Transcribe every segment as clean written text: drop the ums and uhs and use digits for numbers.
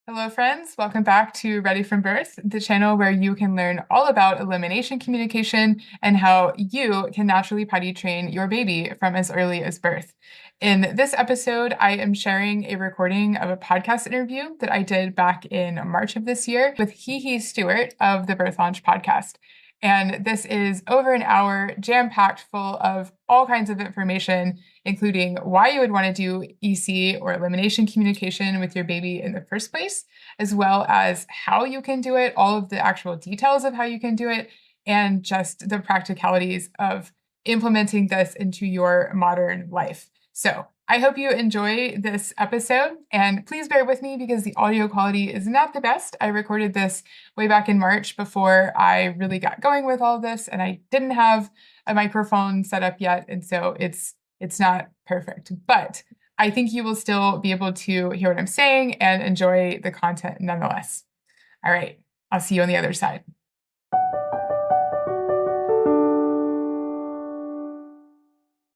Hello, friends. Welcome back to Ready from Birth, the channel where you can learn all about elimination communication and how you can naturally potty train your baby from as early as birth. In this episode, I am sharing a recording of a podcast interview that I did back in March of this year with HeHe Stewart of the Birth Launch podcast. And this is over an hour, jam-packed full of all kinds of information, including why you would want to do EC or elimination communication with your baby in the first place, as well as how you can do it, all of the actual details of how you can do it, and just the practicalities of implementing this into your modern life. So I hope you enjoy this episode, and please bear with me because the audio quality is not the best. I recorded this way back in March before I really got going with all of this, and I didn't have a microphone set up yet, and so it's not perfect. But I think you will still be able to hear what I'm saying and enjoy the content nonetheless. All right, I'll see you on the other side.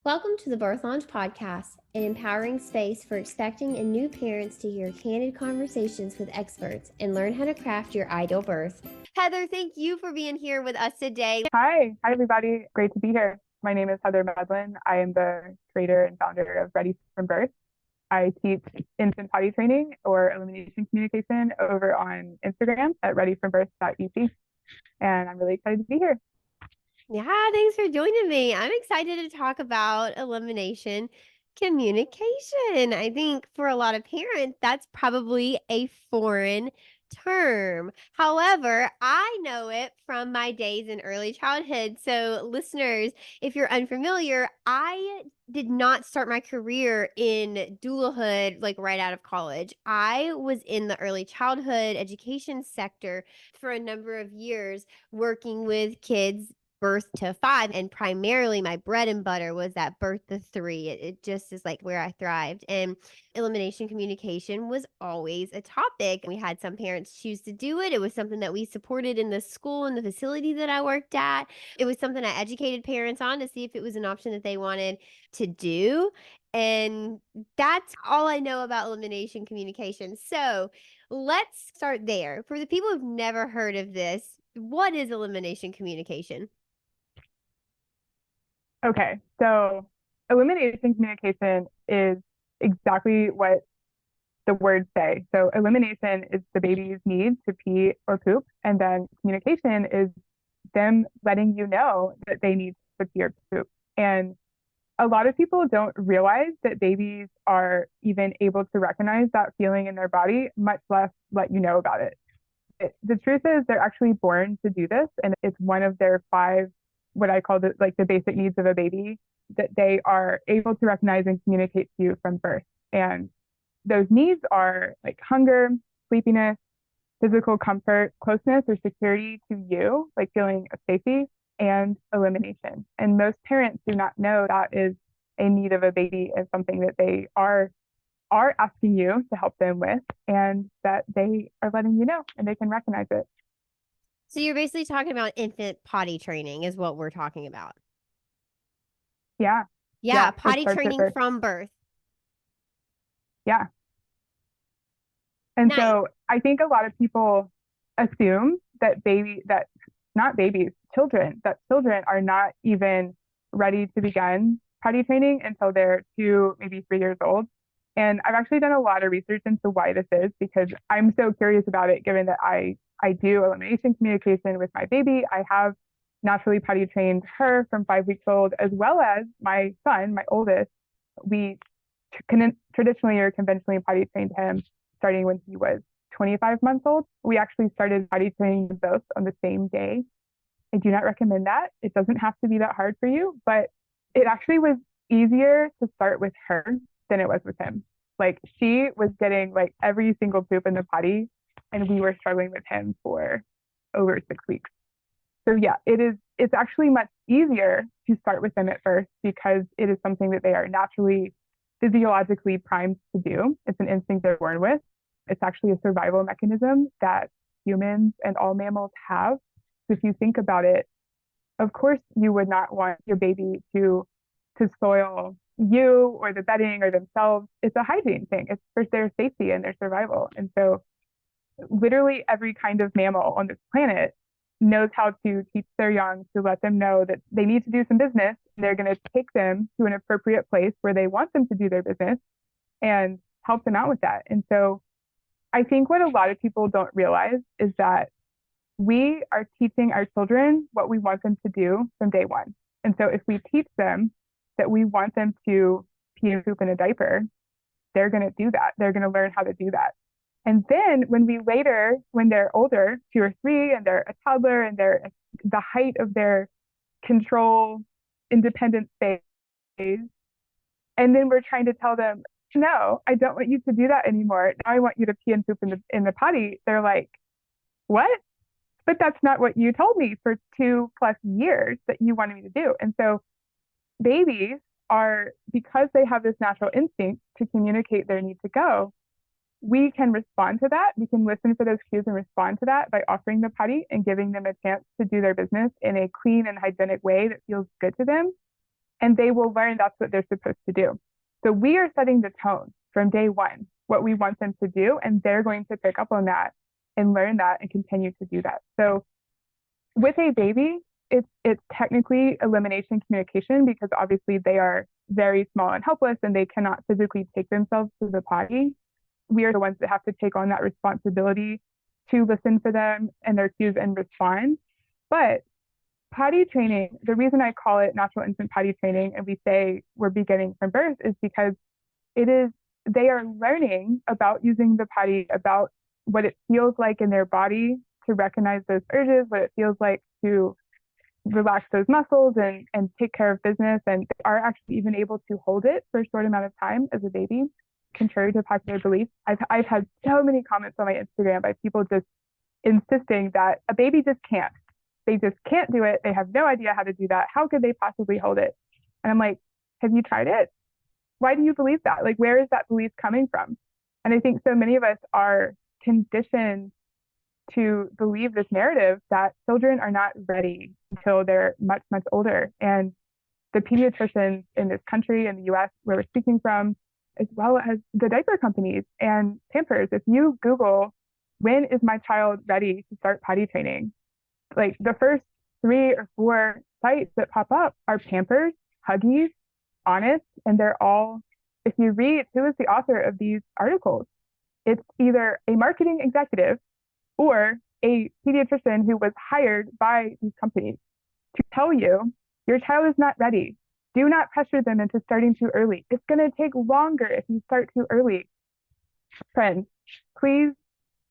Welcome to the Birth Launch Podcast, an empowering space for expecting and new parents to hear candid conversations with experts and learn how to craft your ideal birth. Heather, thank you for being here with us today. Hi everybody. Great to be here. My name is Heather Medlin. I am the creator and founder of Ready from Birth. I teach infant potty training or elimination communication over on Instagram at readyfrombirth.et. And I'm really excited to be here. Yeah, thanks for joining me. I'm excited to talk about elimination communication. I think for a lot of parents, that's probably a foreign term. However, I know it from my days in early childhood. So, listeners, if you're unfamiliar, I did not start my career in doulahood like right out of college. I was in the early childhood education sector for a number of years working with kids birth to 5, and primarily my bread and butter was that birth to 3. It just is like where I thrived, and elimination communication was always a topic. We had some parents choose to do it. It was something that we supported in the school and the facility that I worked at. It was something I educated parents on to see if it was an option that they wanted to do, and that's all I know about elimination communication. So let's start there. For the people who've never heard of this, what is elimination communication? Okay, so elimination communication is exactly what the words say. So elimination is the baby's need to pee or poop, and then communication is them letting you know that they need to pee or poop. And a lot of people don't realize that babies are even able to recognize that feeling in their body, much less let you know about it. The truth is they're actually born to do this, and it's one of their 5, what I call the basic needs of a baby, that they are able to recognize and communicate to you from birth. And those needs are like hunger, sleepiness, physical comfort, closeness or security to you, like feeling of safety, and elimination. And most parents do not know that is a need of a baby, and something that they are asking you to help them with, and that they are letting you know and they can recognize it. So you're basically talking about infant potty training is what we're talking about. Yeah. Yeah, Yeah. It potty starts at training birth. from birth. Yeah. And Nice. so I think a lot of people assume that not babies, that children are not even ready to begin potty training until they're 2, maybe 3 years old. And I've actually done a lot of research into why this is, because I'm so curious about it, given that I do elimination communication with my baby. I have naturally potty trained her from 5 weeks old, as well as my son, my oldest. We traditionally or conventionally potty trained him starting when he was 25 months old. We actually started potty training both on the same day. I do not recommend that. It doesn't have to be that hard for you, but it actually was easier to start with her than it was with him. Like, she was getting like every single poop in the potty, and we were struggling with him for over 6 weeks. So yeah, it's actually much easier to start with them at first, because it is something that they are naturally physiologically primed to do. It's an instinct they're born with. It's actually a survival mechanism that humans and all mammals have. So if you think about it, of course you would not want your baby to soil you or the bedding or themselves. It's a hygiene thing. It's for their safety and their survival. And so literally every kind of mammal on this planet knows how to teach their young to let them know that they need to do some business. They're going to take them to an appropriate place where they want them to do their business and help them out with that. And so I think what a lot of people don't realize is that we are teaching our children what we want them to do from day one. And so if we teach them that we want them to pee and poop in a diaper, they're going to do that. They're going to learn how to do that. And then when they're older, 2 or 3, and they're a toddler and they're at the height of their control, independent phase, and then we're trying to tell them, no, I don't want you to do that anymore. Now I want you to pee and poop in the potty. They're like, what? But that's not what you told me for 2+ years that you wanted me to do. And so babies are, because they have this natural instinct to communicate their need to go, we can respond to that. We can listen for those cues and respond to that by offering the potty and giving them a chance to do their business in a clean and hygienic way that feels good to them. And they will learn that's what they're supposed to do. So we are setting the tone from day one, what we want them to do, and they're going to pick up on that and learn that and continue to do that. So with a baby, it's technically elimination communication because obviously they are very small and helpless and they cannot physically take themselves to the potty. We are the ones that have to take on that responsibility to listen for them and their cues and respond. But potty training, the reason I call it natural infant potty training and we say we're beginning from birth is because they are learning about using the potty, about what it feels like in their body to recognize those urges, what it feels like to relax those muscles and take care of business, and they are actually even able to hold it for a short amount of time as a baby, contrary to popular belief. I've had so many comments on my Instagram by people just insisting that a baby just can't. They just can't do it. They have no idea how to do that. How could they possibly hold it? And I'm like, have you tried it? Why do you believe that? Like, where is that belief coming from? And I think so many of us are conditioned to believe this narrative that children are not ready until they're much, much older. And the pediatricians in this country, in the US, where we're speaking from, as well as the diaper companies and Pampers, if you Google, when is my child ready to start potty training? Like the first 3 or 4 sites that pop up are Pampers, Huggies, Honest, and they're all, if you read who is the author of these articles, it's either a marketing executive or a pediatrician who was hired by these companies to tell you your child is not ready. Do not pressure them into starting too early. It's going to take longer if you start too early. Friends, please,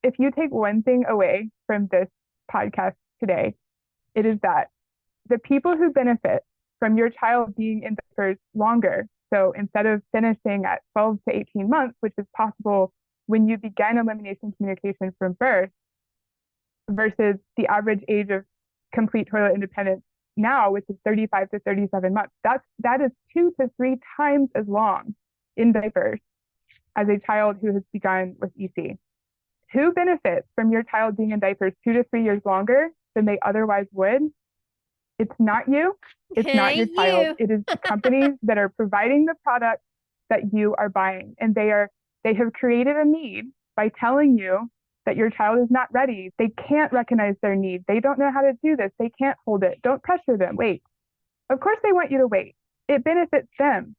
if you take one thing away from this podcast today, it is that the people who benefit from your child being in diapers longer, so instead of finishing at 12 to 18 months, which is possible when you begin elimination communication from birth, versus the average age of complete toilet independence now, which is 35 to 37 months. That is 2 to 3 times as long in diapers as a child who has begun with EC. Who benefits from your child being in diapers 2 to 3 years longer than they otherwise would? It's not you. It's not your child. It is the companies that are providing the product that you are buying. And they have created a need by telling you that your child is not ready. They can't recognize their need. They don't know how to do this. They can't hold it. Don't pressure them. Wait. Of course they want you to wait. It benefits them.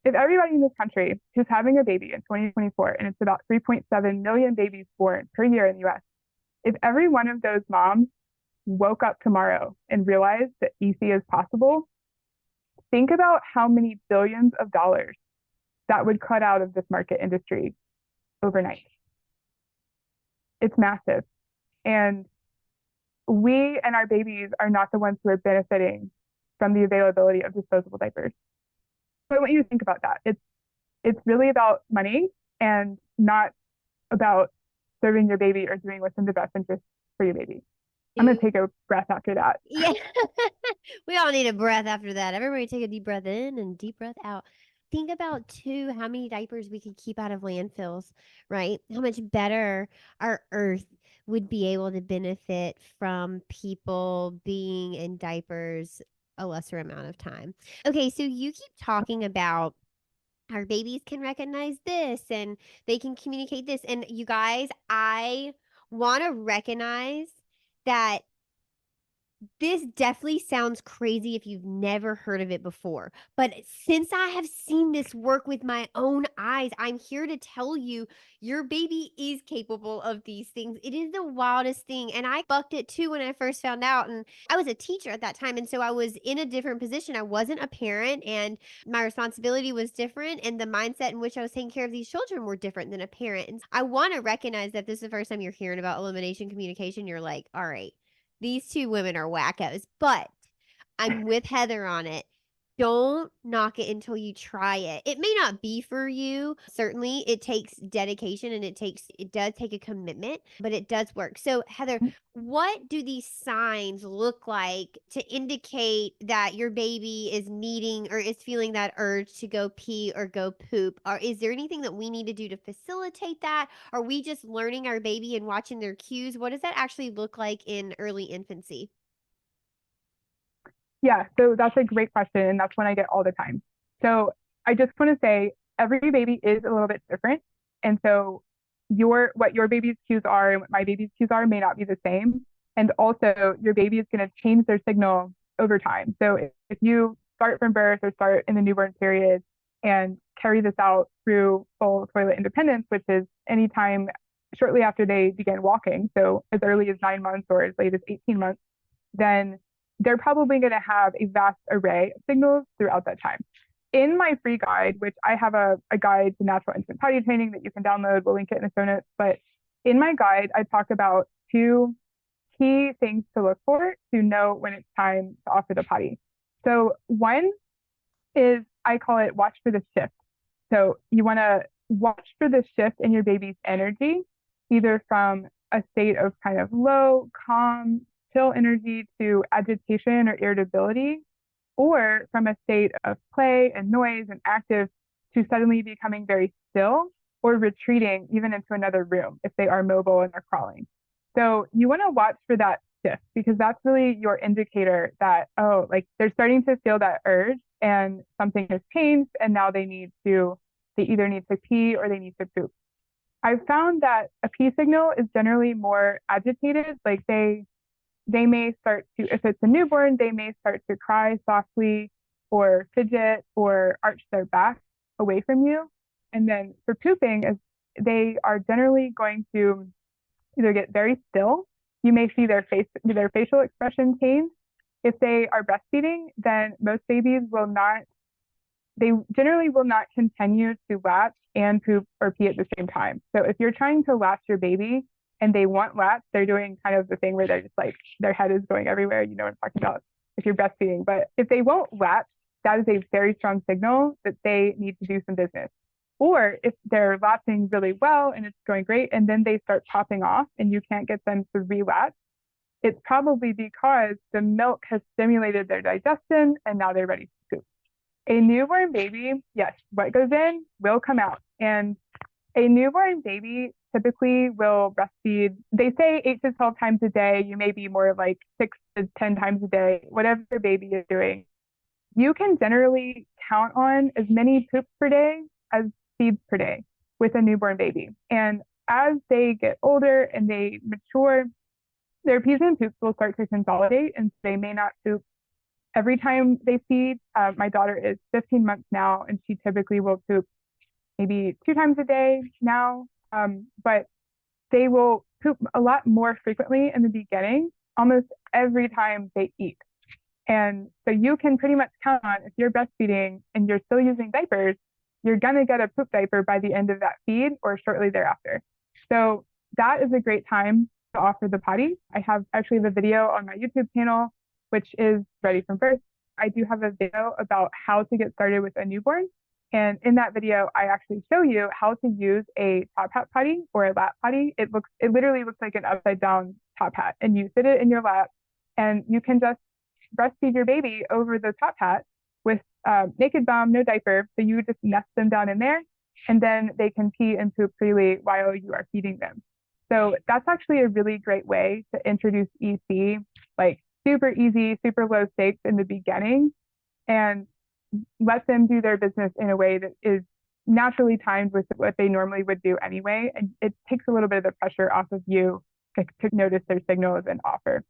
If everybody in this country who's having a baby in 2024, and it's about 3.7 million babies born per year in the US, if every one of those moms woke up tomorrow and realized that EC is possible, think about how many billions of dollars that would cut out of this market industry overnight. It's massive. And we and our babies are not the ones who are benefiting from the availability of disposable diapers. So I want you to think about that. It's really about money and not about serving your baby or doing what's in the best interest for your baby. I'm going to take a breath after that. Yeah. We all need a breath after that. Everybody take a deep breath in and deep breath out. Think about too how many diapers we could keep out of landfills, right? How much better our earth would be able to benefit from people being in diapers a lesser amount of time. Okay, so you keep talking about our babies can recognize this and they can communicate this. And you guys, I want to recognize that this definitely sounds crazy if you've never heard of it before. But since I have seen this work with my own eyes, I'm here to tell you your baby is capable of these things. It is the wildest thing. And I bucked it too when I first found out. And I was a teacher at that time. And so I was in a different position. I wasn't a parent, and my responsibility was different. And the mindset in which I was taking care of these children were different than a parent. And I want to recognize that this is the first time you're hearing about elimination communication. You're like, all right, these two women are wackos, but I'm with Heather on it. Don't knock it until you try it. It may not be for you. Certainly, it takes dedication and it does take a commitment, but it does work. So, Heather, what do these signs look like to indicate that your baby is needing or is feeling that urge to go pee or go poop? Or is there anything that we need to do to facilitate that? Are we just learning our baby and watching their cues? What does that actually look like in early infancy? Yeah, so that's a great question, and that's one I get all the time. So I just want to say every baby is a little bit different, and so what your baby's cues are and what my baby's cues are may not be the same. And also, your baby is going to change their signal over time. So if you start from birth or start in the newborn period and carry this out through full toilet independence, which is anytime shortly after they begin walking, so as early as 9 months or as late as 18 months, then they're probably going to have a vast array of signals throughout that time. In my free guide, which I have a guide to natural infant potty training that you can download, we'll link it in the show notes. But in my guide, I talk about two key things to look for to know when it's time to offer the potty. So one is, I call it watch for the shift. So you want to watch for the shift in your baby's energy, either from a state of kind of low, calm, chill energy to agitation or irritability, or from a state of play and noise and active to suddenly becoming very still or retreating even into another room if they are mobile and are crawling. So you want to watch for that shift because that's really your indicator that, oh, like they're starting to feel that urge and something has changed and now they either need to pee or they need to poop. I've found that a pee signal is generally more agitated, like they may start to, if it's a newborn, they may start to cry softly or fidget or arch their back away from you. And then for pooping, as they are generally going to either get very still, you may see their facial expression change. If they are breastfeeding, then most babies they generally will not continue to latch and poop or pee at the same time. So if you're trying to latch your baby and they want latch, they're doing kind of the thing where they're just like, their head is going everywhere. You know what I'm talking about if you're breastfeeding. But if they won't latch, that is a very strong signal that they need to do some business. Or if they're latching really well and it's going great, and then they start popping off and you can't get them to relatch, it's probably because the milk has stimulated their digestion and now they're ready to poop. A newborn baby, yes, what goes in will come out. And a newborn baby typically will breastfeed, they say 8 to 12 times a day. You may be more like 6 to 10 times a day, whatever your baby is doing. You can generally count on as many poops per day as feeds per day with a newborn baby. And as they get older and they mature, their pees and poops will start to consolidate and they may not poop every time they feed. My daughter is 15 months now and she typically will poop maybe 2 times a day now. But they will poop a lot more frequently in the beginning, almost every time they eat. And so you can pretty much count on if you're breastfeeding and you're still using diapers, you're going to get a poop diaper by the end of that feed or shortly thereafter. So that is a great time to offer the potty. I have actually the video on my YouTube channel, which is Ready from Birth. I do have a video about how to get started with a newborn. And in that video, I actually show you how to use a top hat potty or a lap potty. It literally looks like an upside down top hat, and you sit it in your lap and you can just breastfeed your baby over the top hat with naked bum, no diaper. So you just nest them down in there and then they can pee and poop freely while you are feeding them. So that's actually a really great way to introduce EC, like super easy, super low stakes in the beginning, and let them do their business in a way that is naturally timed with what they normally would do anyway. And it takes a little bit of the pressure off of you to notice their signals and offer.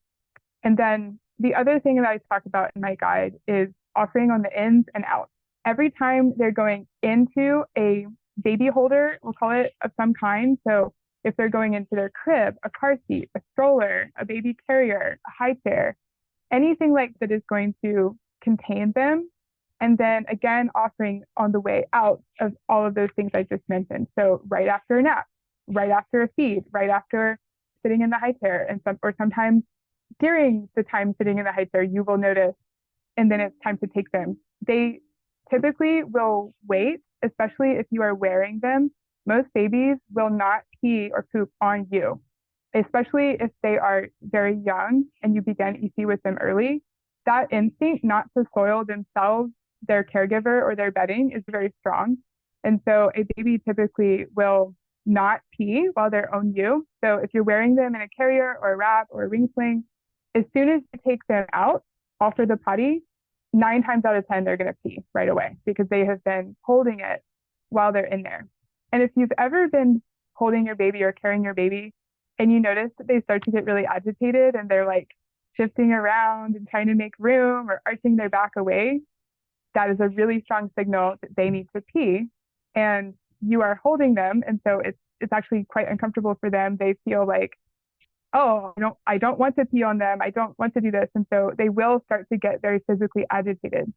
And then the other thing that I talk about in my guide is offering on the ins and outs. Every time they're going into a baby holder, we'll call it, of some kind. So if they're going into their crib, a car seat, a stroller, a baby carrier, a high chair, anything like that is going to contain them. And then again, offering on the way out of all of those things I just mentioned. So right after a nap, right after a feed, right after sitting in the high chair, and sometimes during the time sitting in the high chair, you will notice, and then it's time to take them. They typically will wait, especially if you are wearing them. Most babies will not pee or poop on you, especially if they are very young and you begin EC with them early. That instinct not to soil themselves, their caregiver, or their bedding is very strong. And so a baby typically will not pee while they're on you. So if you're wearing them in a carrier or a wrap or a ring sling, as soon as you take them out, offer the potty, 9 times out of 10, they're going to pee right away because they have been holding it while they're in there. And if you've ever been holding your baby or carrying your baby and you notice that they start to get really agitated and they're like shifting around and trying to make room or arching their back away, that is a really strong signal that they need to pee. And you are holding them. And so it's actually quite uncomfortable for them. They feel like, oh, I don't want to pee on them. I don't want to do this. And so they will start to get very physically agitated.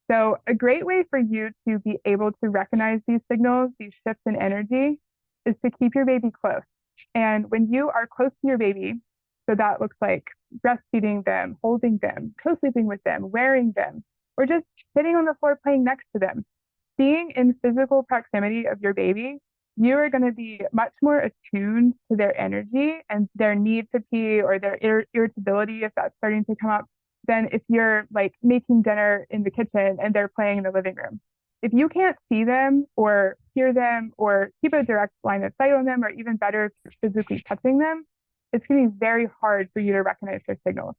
So a great way for you to be able to recognize these signals, these shifts in energy, is to keep your baby close. And when you are close to your baby, so that looks like breastfeeding them, holding them, co-sleeping with them, wearing them, or just sitting on the floor playing next to them. Being in physical proximity of your baby, you are going to be much more attuned to their energy and their need to pee or their irritability if that's starting to come up than if you're like making dinner in the kitchen and they're playing in the living room. If you can't see them or hear them or keep a direct line of sight on them, or even better, if you're physically touching them, it's going to be very hard for you to recognize their signals.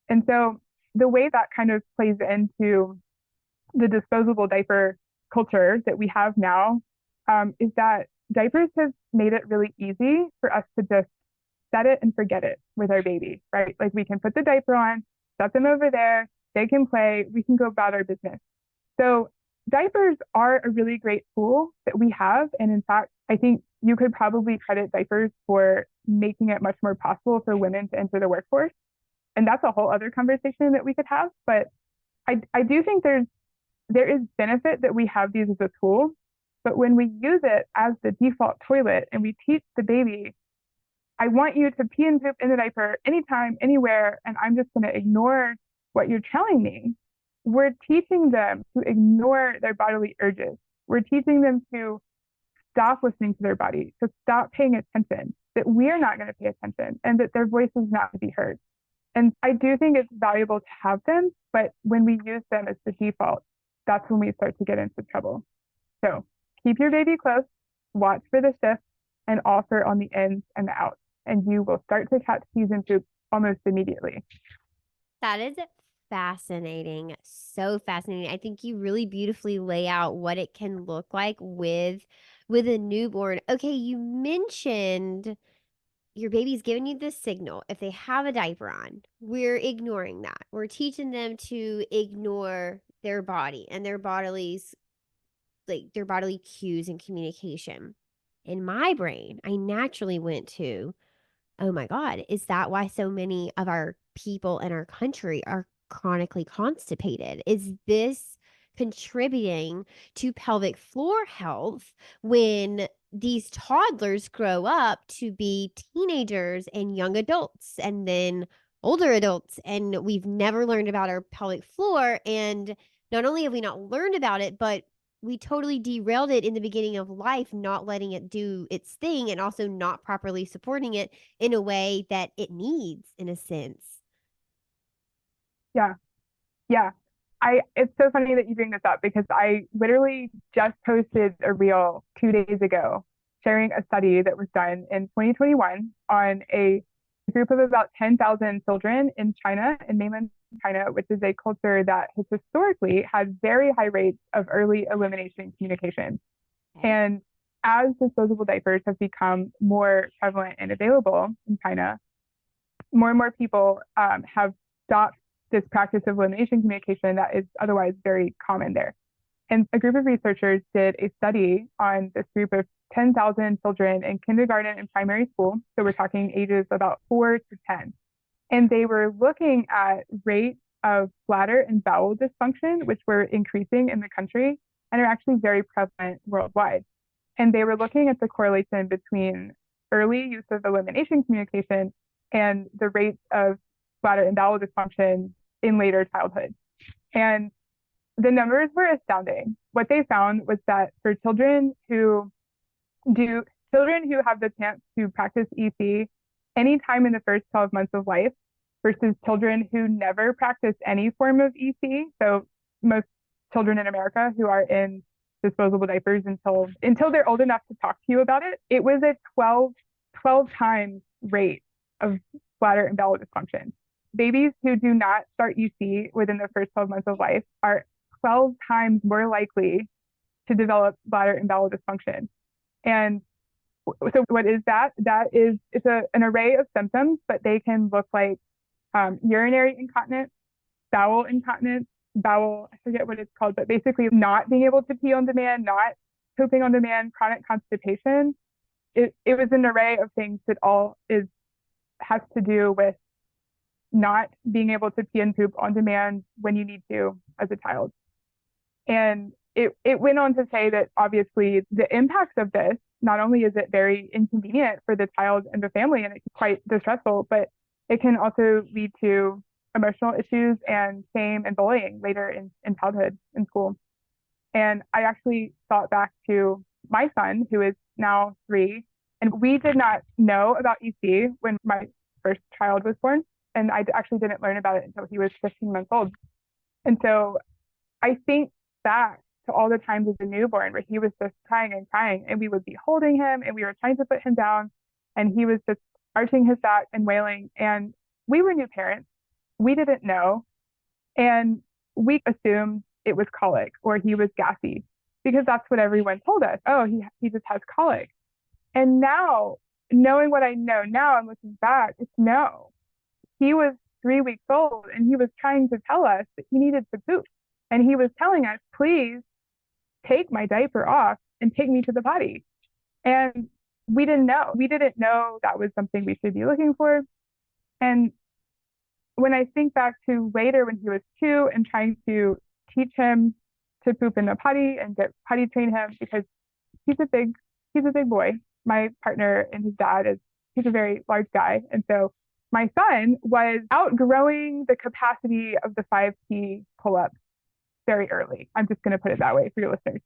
And so the way that kind of plays into the disposable diaper culture that we have now is that diapers have made it really easy for us to just set it and forget it with our baby, right? Like we can put the diaper on, set them over there, they can play, we can go about our business. So diapers are a really great tool that we have. And in fact, I think you could probably credit diapers for making it much more possible for women to enter the workforce. And that's a whole other conversation that we could have. But I do think there is benefit that we have these as a tool. But when we use it as the default toilet and we teach the baby, I want you to pee and poop in the diaper anytime, anywhere, and I'm just going to ignore what you're telling me. We're teaching them to ignore their bodily urges. We're teaching them to stop listening to their body, to stop paying attention, that we're not going to pay attention, and that their voice is not to be heard. And I do think it's valuable to have them, but when we use them as the default, that's when we start to get into trouble. So keep your baby close, watch for the shift, and offer on the ins and the outs, and you will start to catch peas and poop almost immediately. That is fascinating. So fascinating. I think you really beautifully lay out what it can look like with a newborn. Okay, you mentioned your baby's giving you this signal. If they have a diaper on, we're ignoring that. We're teaching them to ignore their body and their body's their bodily cues and communication. In my brain, I naturally went to, oh my God, is that why so many of our people in our country are chronically constipated? Is this contributing to pelvic floor health when these toddlers grow up to be teenagers and young adults and then older adults? And we've never learned about our pelvic floor. And not only have we not learned about it, but we totally derailed it in the beginning of life, not letting it do its thing and also not properly supporting it in a way that it needs, in a sense. Yeah, yeah. It's so funny that you bring this up because I literally just posted a reel 2 days ago sharing a study that was done in 2021 on a group of about 10,000 children in China, in mainland China, which is a culture that has historically had very high rates of early elimination communication. Okay. And as disposable diapers have become more prevalent and available in China, more and more people have stopped this practice of elimination communication that is otherwise very common there. And a group of researchers did a study on this group of 10,000 children in kindergarten and primary school. So we're talking ages about 4 to 10. And they were looking at rates of bladder and bowel dysfunction, which were increasing in the country and are actually very prevalent worldwide. And they were looking at the correlation between early use of elimination communication and the rates of bladder and bowel dysfunction in later childhood. And the numbers were astounding. What they found was that for children who have the chance to practice EC anytime in the first 12 months of life versus children who never practice any form of EC, so most children in America who are in disposable diapers until they're old enough to talk to you about it, it was a 12 times rate of bladder and bowel dysfunction. Babies who do not start EC within the first 12 months of life are 12 times more likely to develop bladder and bowel dysfunction. And so what is that? It's an array of symptoms, but they can look like urinary incontinence, bowel incontinence, I forget what it's called, but basically not being able to pee on demand, not pooping on demand, chronic constipation. It was an array of things that all has to do with not being able to pee and poop on demand when you need to as a child. And it went on to say that obviously the impacts of this, not only is it very inconvenient for the child and the family, and it's quite distressful, but it can also lead to emotional issues and shame and bullying later in childhood in school. And I actually thought back to my son, who is now 3, and we did not know about EC when my first child was born. And I actually didn't learn about it until he was 15 months old. And so I think back to all the times as a newborn where he was just crying and crying, and we would be holding him and we were trying to put him down, and he was just arching his back and wailing. And we were new parents. We didn't know. And we assumed it was colic or he was gassy because that's what everyone told us. Oh, he just has colic. And now, knowing what I know now and looking back, it's no. He was 3 weeks old and he was trying to tell us that he needed to poop. And he was telling us, please take my diaper off and take me to the potty. And we didn't know. We didn't know that was something we should be looking for. And when I think back to later when he was 2 and trying to teach him to poop in the potty and get potty train him, because he's a big boy. My partner and his dad he's a very large guy. And so my son was outgrowing the capacity of the 5T pull-up very early. I'm just going to put it that way for your listeners.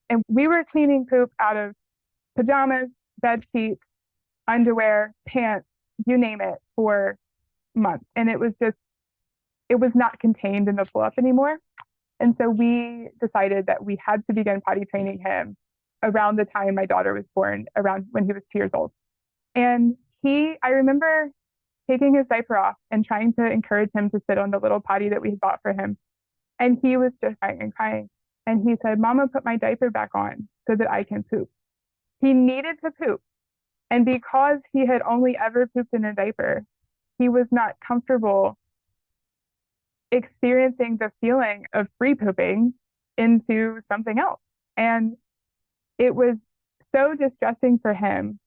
And we were cleaning poop out of pajamas, bed sheets, underwear, pants, you name it, for months. And it was not contained in the pull-up anymore. And so we decided that we had to begin potty training him around the time my daughter was born, around when he was 2 years old. And I remember taking his diaper off and trying to encourage him to sit on the little potty that we had bought for him. And he was just crying and crying. And he said, Mama, put my diaper back on so that I can poop. He needed to poop. And because he had only ever pooped in a diaper, he was not comfortable experiencing the feeling of free pooping into something else. And it was so distressing for him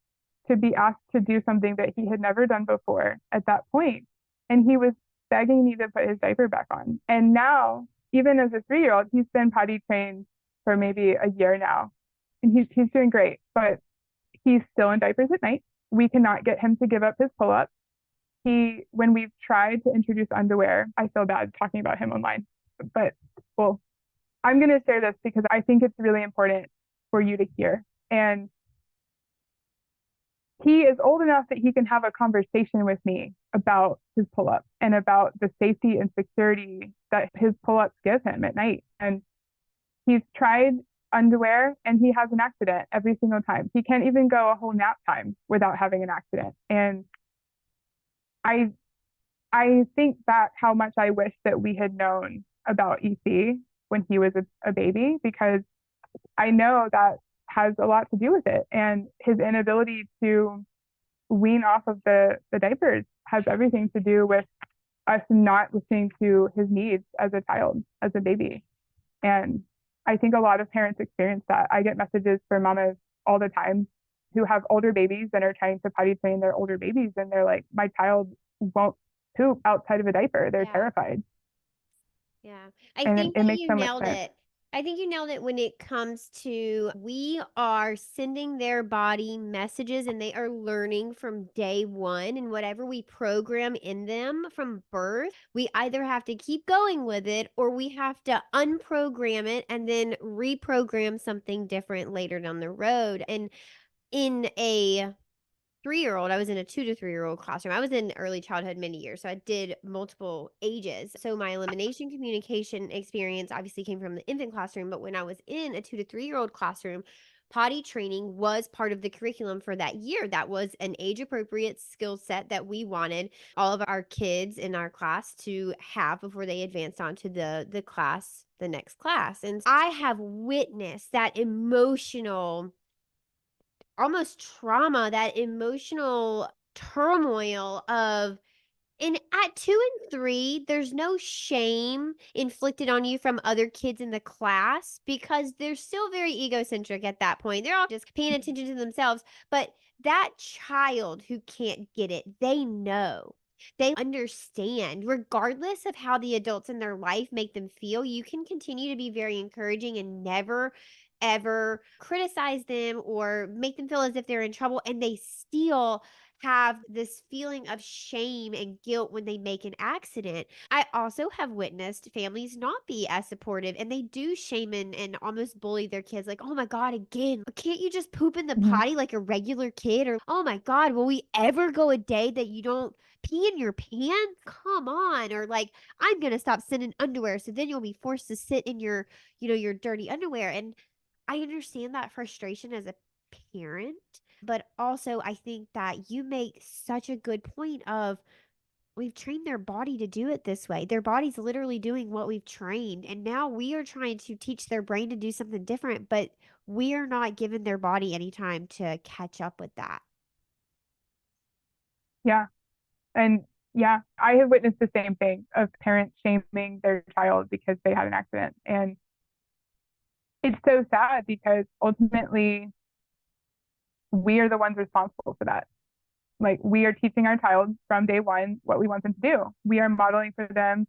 to be asked to do something that he had never done before at that point. And he was begging me to put his diaper back on. And now, even as a 3-year-old, he's been potty trained for maybe a year now. And he's doing great, but he's still in diapers at night. We cannot get him to give up his pull-up. When we've tried to introduce underwear, I feel bad talking about him online, but well, I'm going to share this because I think it's really important for you to hear. And he is old enough that he can have a conversation with me about his pull-up and about the safety and security that his pull-ups give him at night. And he's tried underwear and he has an accident every single time. He can't even go a whole nap time without having an accident. And I think back how much I wish that we had known about EC when he was a baby, because I know that has a lot to do with it. And his inability to wean off of the diapers has everything to do with us not listening to his needs as a child, as a baby. And I think a lot of parents experience that. I get messages from mamas all the time who have older babies and are trying to potty train their older babies. And they're like, my child won't poop outside of a diaper. They're Yeah. terrified. Yeah. I And think it that makes you so much nailed sense. it. I think you nailed it when it comes to we are sending their body messages and they are learning from day one. And whatever we program in them from birth, we either have to keep going with it or we have to unprogram it and then reprogram something different later down the road. And in a 3-year old, I was in a 2 to 3-year-old classroom. I was in early childhood many years, so I did multiple ages. So my elimination communication experience obviously came from the infant classroom, but when I was in a 2 to 3-year-old classroom, potty training was part of the curriculum for that year. That was an age appropriate skill set that we wanted all of our kids in our class to have before they advanced on to the next class. And I have witnessed that emotional almost trauma, that emotional turmoil of and at 2 and 3, there's no shame inflicted on you from other kids in the class because they're still very egocentric at that point. They're all just paying attention to themselves. But that child who can't get it, they know. They understand, regardless of how the adults in their life make them feel. You can continue to be very encouraging and never, ever criticize them or make them feel as if they're in trouble, and they still have this feeling of shame and guilt when they make an accident. I also have witnessed families not be as supportive and they do shame and almost bully their kids like, oh my God, again, can't you just poop in the Mm-hmm. potty like a regular kid? Or, oh my God, will we ever go a day that you don't pee in your pants? Come on. Or like, I'm going to stop sending underwear. So then you'll be forced to sit in your dirty underwear. And I understand that frustration as a parent, but also I think that you make such a good point of we've trained their body to do it this way. Their body's literally doing what we've trained. And now we are trying to teach their brain to do something different, but we are not giving their body any time to catch up with that. Yeah. And yeah, I have witnessed the same thing of parents shaming their child because they had an accident. And it's so sad because ultimately we are the ones responsible for that. Like we are teaching our child from day one what we want them to do. We are modeling for them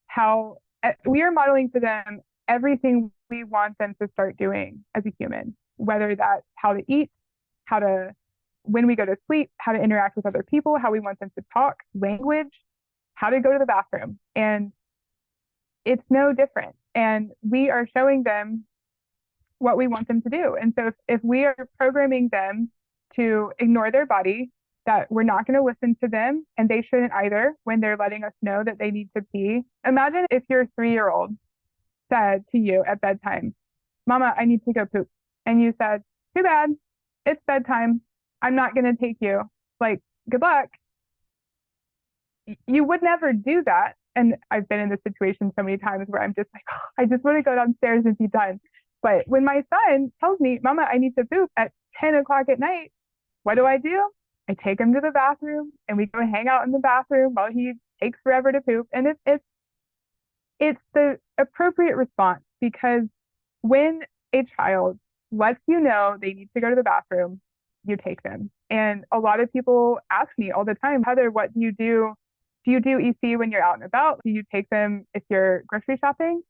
how we are modeling for them everything we want them to start doing as a human, whether that's how to eat, how to, when we go to sleep, how to interact with other people, how we want them to talk, language, how to go to the bathroom. And it's no different. And we are showing them what we want them to do. And so if we are programming them to ignore their body, that we're not going to listen to them and they shouldn't either when they're letting us know that they need to pee. Imagine if your 3-year-old said to you at bedtime, Mama, I need to go poop. And you said, too bad, it's bedtime. I'm not going to take you. Like, good luck. You would never do that. And I've been in this situation so many times where I'm just like, oh, I just want to go downstairs and be done. But when my son tells me, Mama, I need to poop at 10 o'clock at night, what do? I take him to the bathroom and we go hang out in the bathroom while he takes forever to poop. And it's the appropriate response because when a child lets you know they need to go to the bathroom, you take them. And a lot of people ask me all the time, Heather, what do you do? Do you do EC when you're out and about? Do you take them if you're grocery shopping?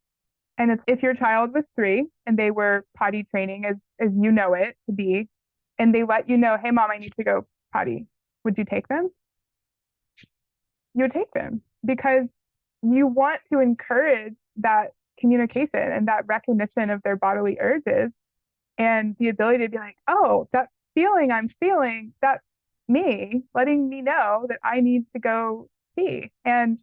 And if your child was 3 and they were potty training as you know it to be, and they let you know, hey, Mom, I need to go potty, would you take them? You would take them because you want to encourage that communication and that recognition of their bodily urges and the ability to be like, oh, that feeling I'm feeling, that's me letting me know that I need to go pee. And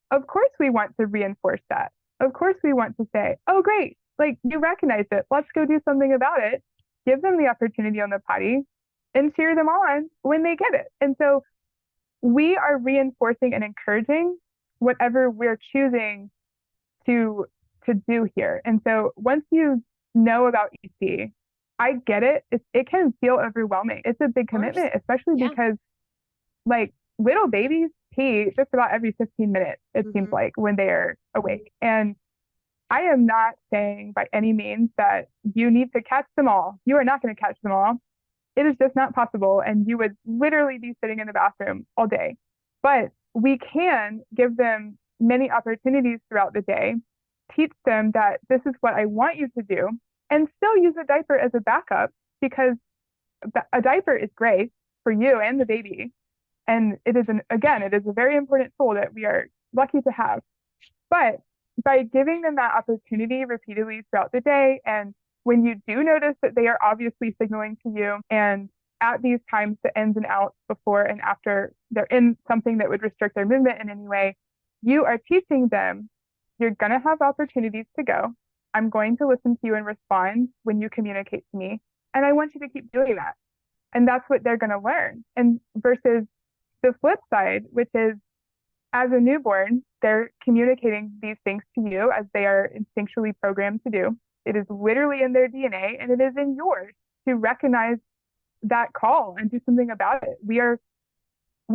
of course, we want to reinforce that. Of course, we want to say, oh, great, like you recognize it. Let's go do something about it. Give them the opportunity on the potty and cheer them on when they get it. And so we are reinforcing and encouraging whatever we're choosing to do here. And so once you know about EC, I get it. It can feel overwhelming. It's a big Of course. commitment, especially Yeah. because like little babies pee just about every 15 minutes, it seems Hmm. like, when they are awake. And I am not saying by any means that you need to catch them all. You are not going to catch them all. It is just not possible. And you would literally be sitting in the bathroom all day. But we can give them many opportunities throughout the day, teach them that this is what I want you to do, and still use a diaper as a backup because a diaper is great for you and the baby. And it is again, it is a very important tool that we are lucky to have. But by giving them that opportunity repeatedly throughout the day, and when you do notice that they are obviously signaling to you, and at these times, the ins and outs before and after they're in something that would restrict their movement in any way, you are teaching them you're going to have opportunities to go. I'm going to listen to you and respond when you communicate to me. And I want you to keep doing that. And that's what they're going to learn. And versus the flip side, which is as a newborn, they're communicating these things to you as they are instinctually programmed to do. It is literally in their DNA and it is in yours to recognize that call and do something about it. We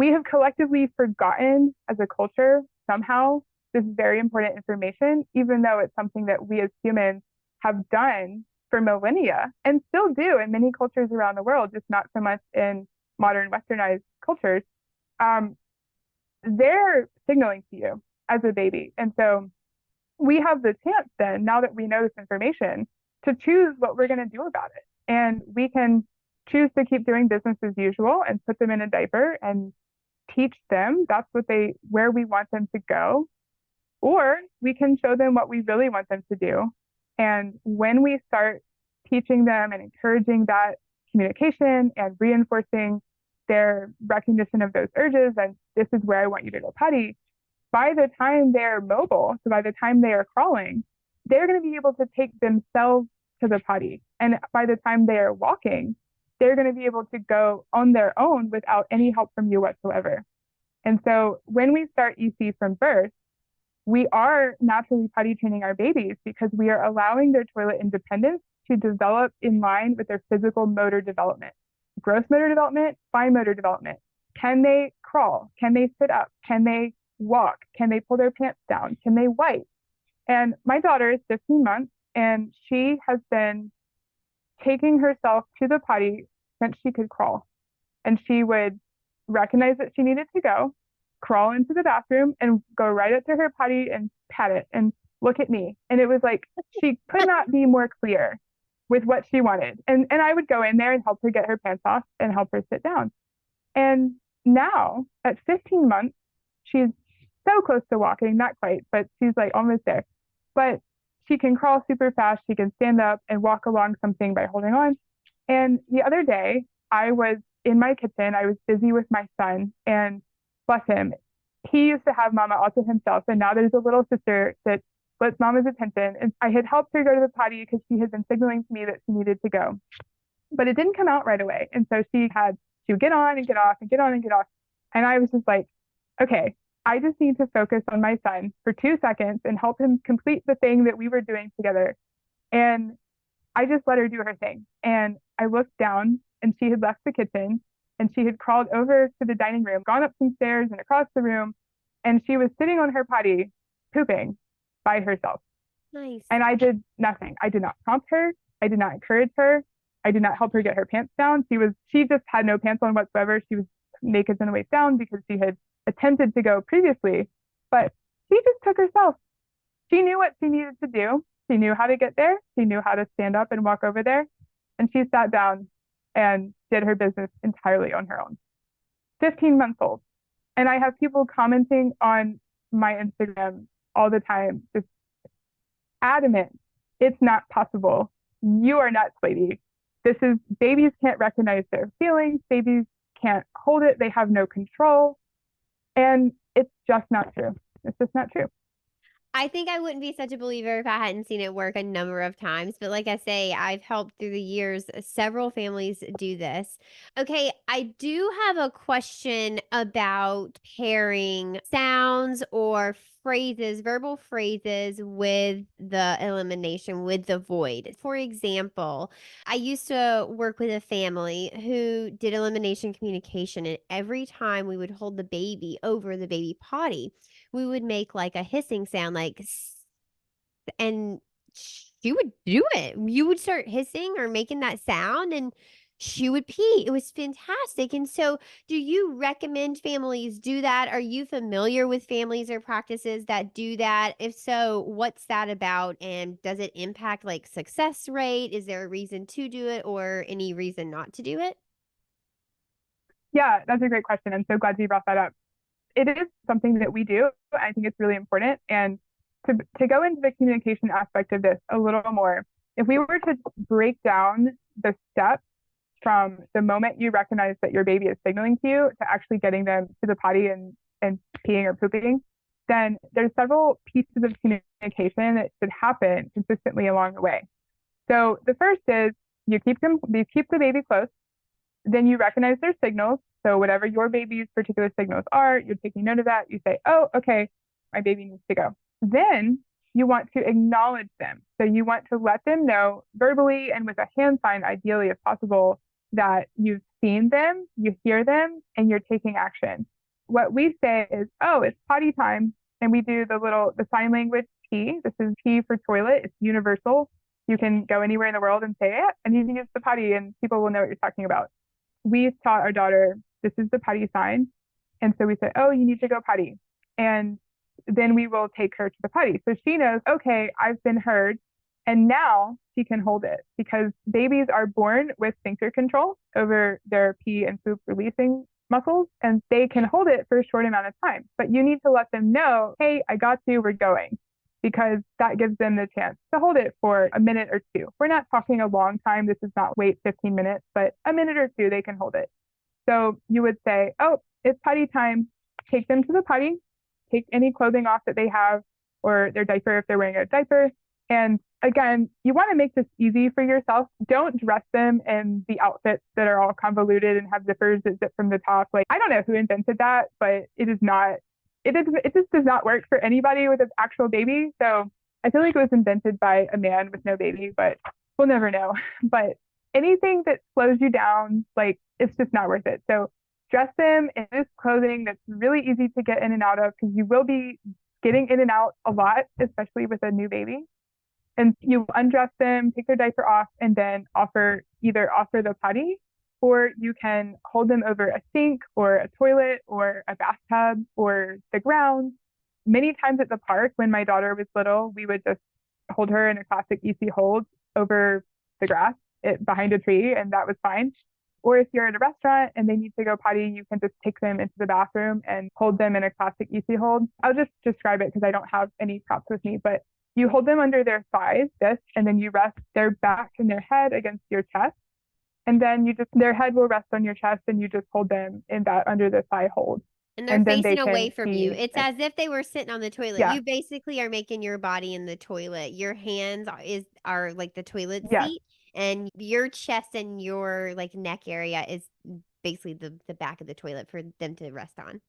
have collectively forgotten as a culture somehow this very important information, even though it's something that we as humans have done for millennia and still do in many cultures around the world, just not so much in modern westernized cultures. Um, they're signaling to you as a baby. And so we have the chance then, now that we know this information, to choose what we're going to do about it. And we can choose to keep doing business as usual and put them in a diaper and teach them that's where we want them to go. Or we can show them what we really want them to do. And when we start teaching them and encouraging that communication and reinforcing their recognition of those urges, and this is where I want you to go potty, by the time they're mobile, so by the time they are crawling, they're going to be able to take themselves to the potty. And by the time they are walking, they're going to be able to go on their own without any help from you whatsoever. And so when we start EC from birth, we are naturally potty training our babies because we are allowing their toilet independence to develop in line with their physical motor development. Gross motor development, fine motor development. Can they crawl? Can they sit up? Can they walk? Can they pull their pants down? Can they wipe? And my daughter is 15 months and she has been taking herself to the potty since she could crawl. And she would recognize that she needed to go, crawl into the bathroom, and go right up to her potty and pat it and look at me. And it was like she could not be more clear with what she wanted. And I would go in there and help her get her pants off and help her sit down. And now at 15 months, she's so close to walking, not quite, but she's like almost there. But she can crawl super fast. She can stand up and walk along something by holding on. And the other day, I was in my kitchen. I was busy with my son, and bless him, he used to have mama all to himself. And now there's a little sister that gets mama's attention. And I had helped her go to the potty because she had been signaling to me that she needed to go. But it didn't come out right away. And so she would get on and get off and get on and get off. And I was just like, okay, I just need to focus on my son for 2 seconds and help him complete the thing that we were doing together. And I just let her do her thing. And I looked down and she had left the kitchen and she had crawled over to the dining room, gone up some stairs and across the room. And she was sitting on her potty, pooping by herself. Nice. And I did nothing. I did not prompt her. I did not encourage her. I did not help her get her pants down. She just had no pants on whatsoever. She was naked from the waist down because she had attempted to go previously, but she just took herself. She knew what she needed to do. She knew how to get there. She knew how to stand up and walk over there. And she sat down and did her business entirely on her own. 15 months old. And I have people commenting on my Instagram all the time, just adamant. It's not possible. You are nuts, lady. Babies can't recognize their feelings. Babies can't hold it. They have no control. And it's just not true. It's just not true. I think I wouldn't be such a believer if I hadn't seen it work a number of times. But like I say, I've helped through the years several families do this. Okay, I do have a question about pairing sounds or phrases, verbal phrases with the elimination, with the void. For example, I used to work with a family who did elimination communication, and every time we would hold the baby over the baby potty, we would make like a hissing sound, like, and she would do it. You would start hissing or making that sound, and she would pee. It was fantastic. And so, do you recommend families do that? Are you familiar with families or practices that do that? If so, what's that about? And does it impact like success rate? Is there a reason to do it or any reason not to do it? Yeah, that's a great question. I'm so glad you brought that up. It is something that we do. I think it's really important. And to go into the communication aspect of this a little more, if we were to break down the steps from the moment you recognize that your baby is signaling to you to actually getting them to the potty and peeing or pooping, then there's several pieces of communication that should happen consistently along the way. So the first is you keep the baby close, then you recognize their signals. So whatever your baby's particular signals are, you're taking note of that. You say, oh, okay, my baby needs to go. Then you want to acknowledge them. So you want to let them know verbally and with a hand sign, ideally, if possible, that you've seen them, you hear them, and you're taking action. What we say is, oh, it's potty time. And we do the sign language P. This is P for toilet. It's universal. You can go anywhere in the world and say, yeah, I need to use the potty, and people will know what you're talking about. We taught our daughter, this is the potty sign. And so we said, oh, you need to go potty. And then we will take her to the potty. So she knows, okay, I've been heard. And now she can hold it because babies are born with sphincter control over their pee and poop releasing muscles, and they can hold it for a short amount of time. But you need to let them know, hey, I got you, we're going, because that gives them the chance to hold it for a minute or two. We're not talking a long time. This is not wait 15 minutes, but a minute or two, they can hold it. So you would say, oh, it's potty time. Take them to the potty. Take any clothing off that they have or their diaper if they're wearing a diaper. And again, you want to make this easy for yourself. Don't dress them in the outfits that are all convoluted and have zippers that zip from the top. Like, I don't know who invented that, but it just does not work for anybody with an actual baby. So I feel like it was invented by a man with no baby, but we'll never know. But anything that slows you down, like, it's just not worth it. So dress them in this clothing that's really easy to get in and out of, because you will be getting in and out a lot, especially with a new baby. And you undress them, take their diaper off, and then either offer the potty, or you can hold them over a sink or a toilet or a bathtub or the ground. Many times at the park, when my daughter was little, we would just hold her in a classic EC hold over the grass behind a tree, and that was fine. Or if you're at a restaurant and they need to go potty, you can just take them into the bathroom and hold them in a classic EC hold. I'll just describe it because I don't have any props with me, but you hold them under their thighs, and then you rest their back and their head against your chest. And then their head will rest on your chest, and you just hold them in that under the thigh hold. And they're And then they facing away can from you. pee. It's as if they were sitting on the toilet. Yeah. You basically are making your body in the toilet. Your hands are like the toilet Yes, seat, and your chest and your like neck area is basically the back of the toilet for them to rest on,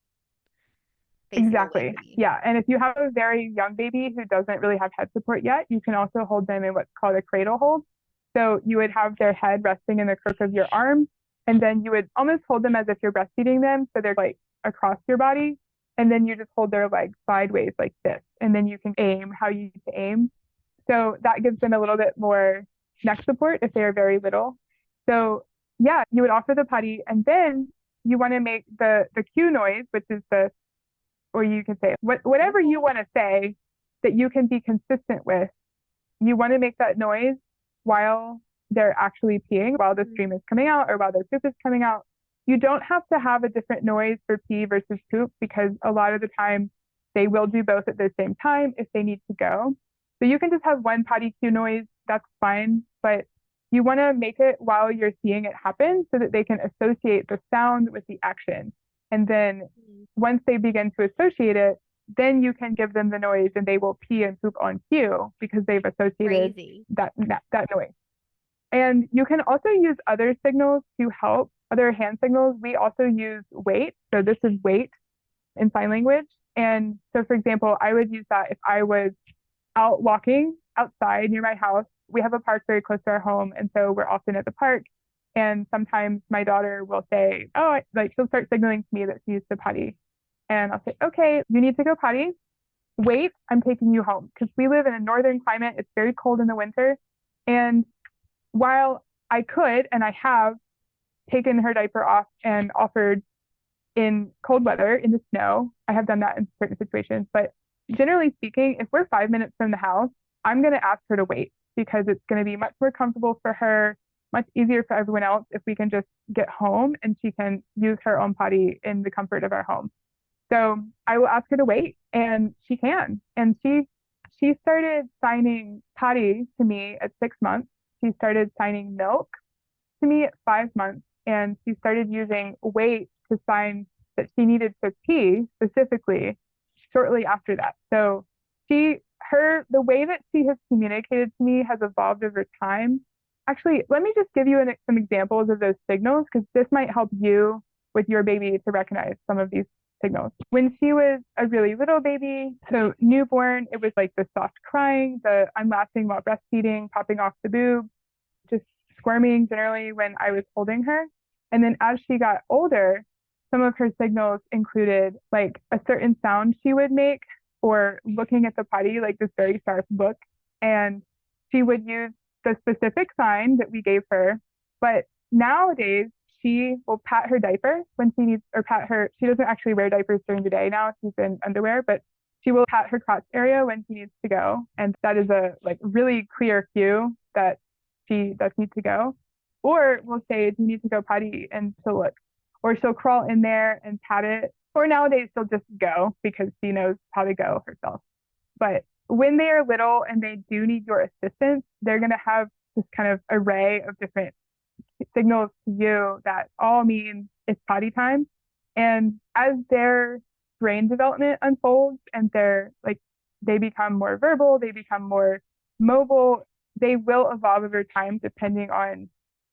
facing away exactly. from you. Yeah. And if you have a very young baby who doesn't really have head support yet, you can also hold them in what's called a cradle hold. So you would have their head resting in the crook of your arm, and then you would almost hold them as if you're breastfeeding them. So they're like across your body. And then you just hold their legs sideways like this. And then you can aim how you need to aim. So that gives them a little bit more neck support if they are very little. So yeah, you would offer the potty, and then you want to make the cue noise, which is or you can say whatever you want to say that you can be consistent with. You want to make that noise while they're actually peeing, while the stream is coming out or while their poop is coming out. You don't have to have a different noise for pee versus poop, because a lot of the time they will do both at the same time if they need to go. So you can just have one potty cue noise, that's fine, but you want to make it while you're seeing it happen so that they can associate the sound with the action. And then once they begin to associate it, then you can give them the noise and they will pee and poop on cue because they've associated that noise. And you can also use other signals to help, other hand signals. We also use wait. So this is wait in sign language. And so, for example, I would use that if I was out walking outside near my house. We have a park very close to our home, and so we're often at the park. And sometimes my daughter will say, "Oh, like she'll start signaling to me that she needs to potty," and I'll say, "Okay, you need to go potty. Wait, I'm taking you home," because we live in a northern climate. It's very cold in the winter, and while I could and I have taken her diaper off and offered in cold weather in the snow. I have done that in certain situations, but generally speaking, if we're 5 minutes from the house, I'm going to ask her to wait because it's going to be much more comfortable for her, much easier for everyone else if we can just get home and she can use her own potty in the comfort of our home. So I will ask her to wait, and she can. And she started signing potty to me at 6 months. She started signing milk to me at 5 months, and she started using weight to sign that she needed to pee specifically shortly after that. So the way that she has communicated to me has evolved over time. Actually, let me just give you some examples of those signals because this might help you with your baby to recognize some of these signals. When she was a really little baby, so newborn, it was like the soft crying, the unlasting while breastfeeding, popping off the boob, just squirming generally when I was holding her. And then as she got older, some of her signals included like a certain sound she would make or looking at the potty, like this very sharp look. And she would use the specific sign that we gave her. But nowadays, she will pat her diaper when she needs, or pat her, she doesn't actually wear diapers during the day now. She's in underwear, but she will pat her crotch area when she needs to go. And that is a like really clear cue that she does need to go. Or we'll say, "Do you need to go potty?" And she'll look. Or she'll crawl in there and pat it. Or nowadays she'll just go because she knows how to go herself. But when they are little and they do need your assistance, they're going to have this kind of array of different signals to you that all mean it's potty time. And as their brain development unfolds and they become more verbal, they become more mobile, they will evolve over time depending on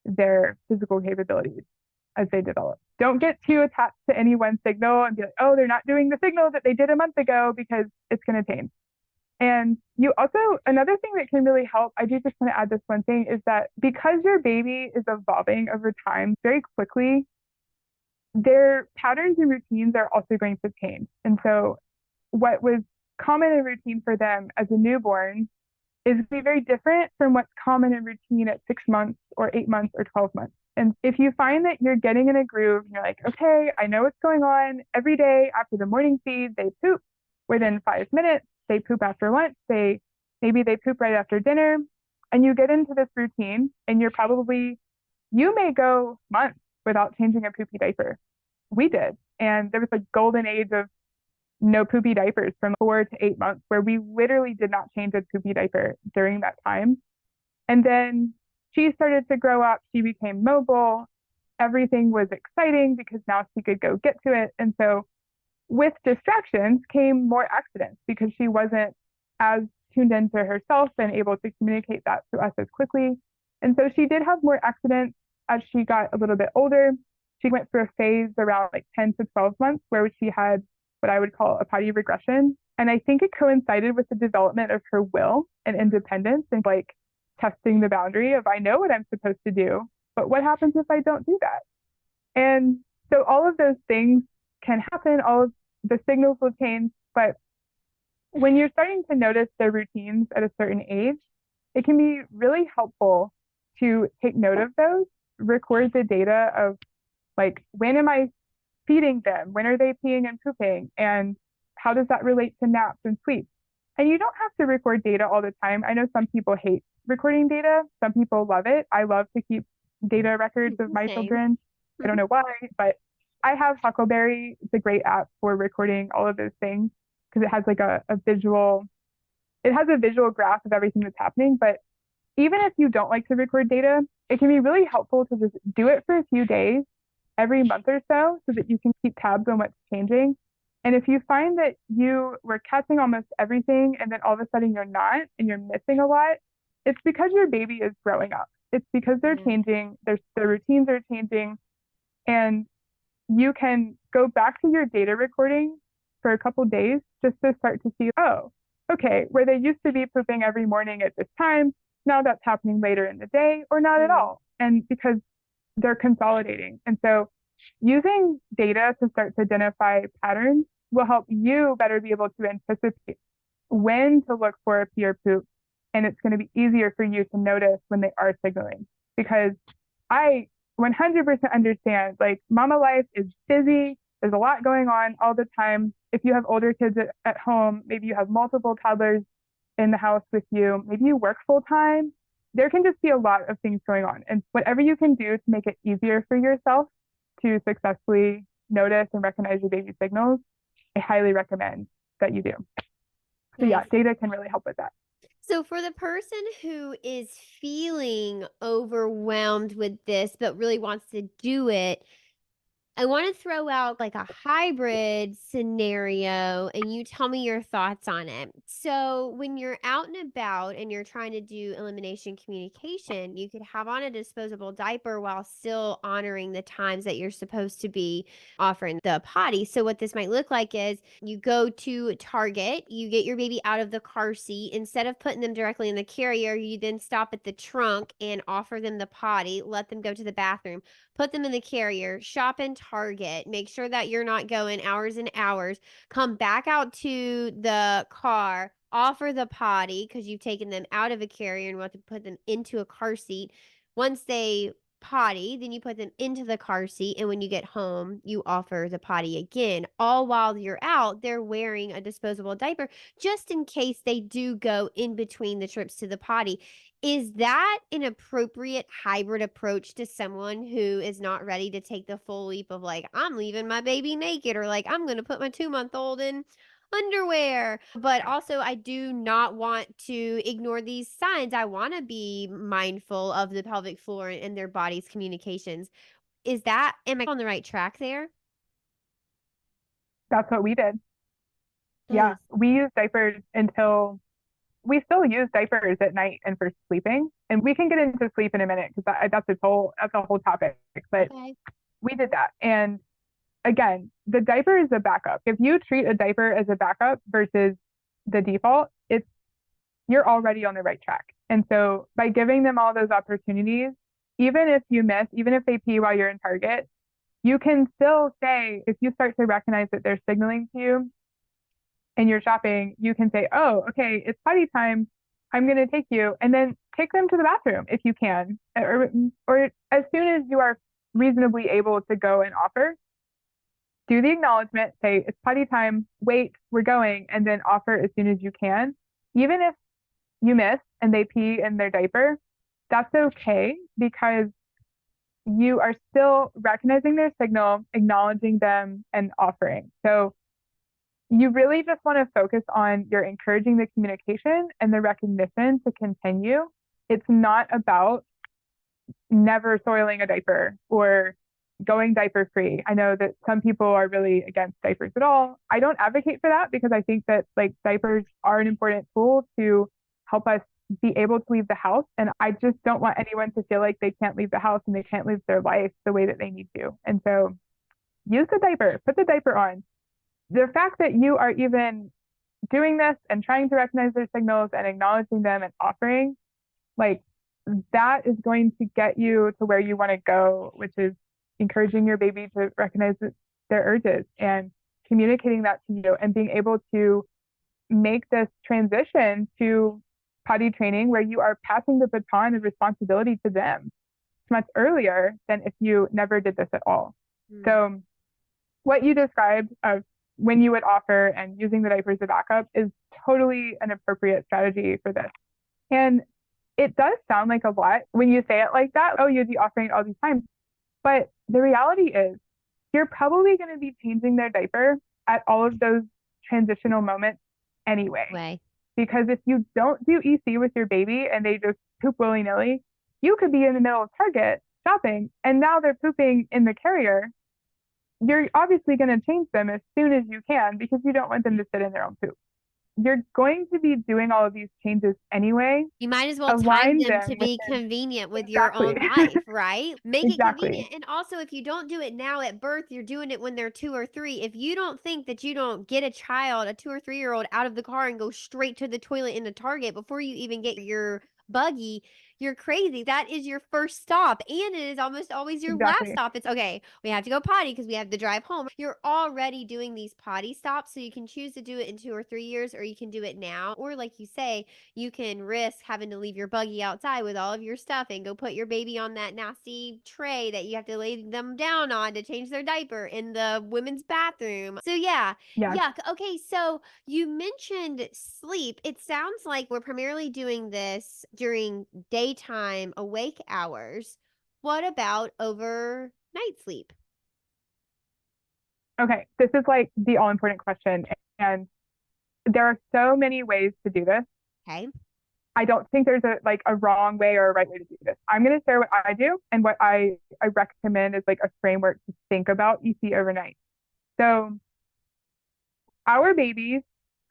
their physical capabilities as they develop. Don't get too attached to any one signal and be like, "Oh, they're not doing the signal that they did a month ago," because it's going to change. And you also, another thing that can really help, I do just want to add this one thing, is that because your baby is evolving over time very quickly, their patterns and routines are also going to change. And so what was common and routine for them as a newborn is going to be very different from what's common and routine at 6 months or 8 months or 12 months. And if you find that you're getting in a groove and you're like, "Okay, I know what's going on. Every day after the morning feed, they poop within 5 minutes. They poop after lunch. Maybe they poop right after dinner." And you get into this routine and you may go months without changing a poopy diaper. We did. And there was a golden age of no poopy diapers from 4 to 8 months where we literally did not change a poopy diaper during that time. And then she started to grow up. She became mobile. Everything was exciting because now she could go get to it. And so with distractions came more accidents because she wasn't as tuned into herself and able to communicate that to us as quickly. And so she did have more accidents as she got a little bit older. She went through a phase around like 10 to 12 months where she had what I would call a potty regression. And I think it coincided with the development of her will and independence and like testing the boundary of, I know what I'm supposed to do, but what happens if I don't do that? And so all of those things can happen, all of the signals will change, but when you're starting to notice their routines at a certain age, it can be really helpful to take note of those, record the data of like, when am I feeding them? When are they peeing and pooping? And how does that relate to naps and sleep? And you don't have to record data all the time. I know some people hate recording data. Some people love it. I love to keep data records of my children. I don't know why, but I have Huckleberry. It's a great app for recording all of those things because it has like a visual graph of everything that's happening. But even if you don't like to record data, it can be really helpful to just do it for a few days every month or so that you can keep tabs on what's changing. And if you find that you were catching almost everything and then all of a sudden you're not and you're missing a lot, it's because your baby is growing up. It's because they're changing, their routines are changing, and you can go back to your data recording for a couple days just to start to see, oh, okay, where they used to be pooping every morning at this time, now that's happening later in the day or not at Mm. all. And because they're consolidating. And so using data to start to identify patterns will help you better be able to anticipate when to look for a pee or poop. And it's going to be easier for you to notice when they are signaling. Because I 100% understand, like, mama life is busy. There's a lot going on all the time. If you have older kids at home, maybe you have multiple toddlers in the house with you, maybe you work full time. There can just be a lot of things going on. And whatever you can do to make it easier for yourself to successfully notice and recognize your baby signals, I highly recommend that you do. So yeah, Nice. data can really help with that. So for the person who is feeling overwhelmed with this, but really wants to do it, I want to throw out like a hybrid scenario and you tell me your thoughts on it. So, when you're out and about and you're trying to do elimination communication, you could have on a disposable diaper while still honoring the times that you're supposed to be offering the potty. So, what this might look like is you go to Target, you get your baby out of the car seat. Instead of putting them directly in the carrier, you then stop at the trunk and offer them the potty, let them go to the bathroom, put them in the carrier, shop in Target, make sure that you're not going hours and hours, come back out to the car, offer the potty because you've taken them out of a carrier and want to put them into a car seat. Once they potty, then you put them into the car seat. And when you get home, you offer the potty again. All while you're out, they're wearing a disposable diaper just in case they do go in between the trips to the potty. Is that an appropriate hybrid approach to someone who is not ready to take the full leap of like, I'm leaving my baby naked, or like, I'm going to put my 2-month-old in underwear? But also, I do not want to ignore these signs. I want to be mindful of the pelvic floor and their body's communications. Am I on the right track there? That's what we did. Yeah, Nice. we use diapers until we still use diapers at night and for sleeping. And we can get into sleep in a minute because that's a whole topic. But Okay. we did that. And again, the diaper is a backup. If you treat a diaper as a backup versus the default, you're already on the right track. And so by giving them all those opportunities, even if you miss, even if they pee while you're in Target, you can still say, if you start to recognize that they're signaling to you and you're shopping, you can say, oh, okay, it's potty time. I'm going to take you, and then take them to the bathroom if you can, or as soon as you are reasonably able to go and offer, do the acknowledgement, say it's potty time, wait, we're going, and then offer as soon as you can. Even if you miss and they pee in their diaper, that's okay because you are still recognizing their signal, acknowledging them, and offering. So you really just want to focus on you're encouraging the communication and the recognition to continue. It's not about never soiling a diaper or going diaper free. I know that some people are really against diapers at all. I don't advocate for that because I think that, like, diapers are an important tool to help us be able to leave the house. And I just don't want anyone to feel like they can't leave the house and they can't live their life the way that they need to. And so use the diaper, put the diaper on. The fact that you are even doing this and trying to recognize their signals and acknowledging them and offering, like, that is going to get you to where you want to go, which is encouraging your baby to recognize their urges and communicating that to you and being able to make this transition to potty training where you are passing the baton of responsibility to them much earlier than if you never did this at all. Mm. So what you described of when you would offer and using the diaper as a backup is totally an appropriate strategy for this. And it does sound like a lot when you say it like that. Oh, you'd be offering it all these times. But the reality is you're probably going to be changing their diaper at all of those transitional moments anyway. Way. Because if you don't do EC with your baby and they just poop willy-nilly, you could be in the middle of Target shopping and now they're pooping in the carrier. You're obviously going to change them as soon as you can because you don't want them to sit in their own poop. you're going to be doing all of these changes anyway. You might as well time Align them to them with be convenient with your exactly, own life, right? Make it exactly, convenient. And also, if you don't do it now at birth, you're doing it when they're 2 or 3. If you don't think that you don't get a child, a 2 or 3-year-old out of the car and go straight to the toilet in the Target before you even get your buggy, you're crazy. That is your first stop, and it is almost always your last exactly. stop. It's okay, we have to go potty because we have to drive home. You're already doing these potty stops, so you can choose to do it in 2 or 3 years, or you can do it now. Or like you say, you can risk having to leave your buggy outside with all of your stuff and go put your baby on that nasty tray that you have to lay them down on to change their diaper in the women's bathroom. So yeah, Yes. yuck. Okay, so you mentioned sleep. It sounds like we're primarily doing this during daytime awake hours. What about overnight sleep? Okay. This is like the all important question. And there are so many ways to do this. Okay. I don't think there's a wrong way or a right way to do this. I'm going to share what I do and what I recommend is like a framework to think about EC overnight. So our babies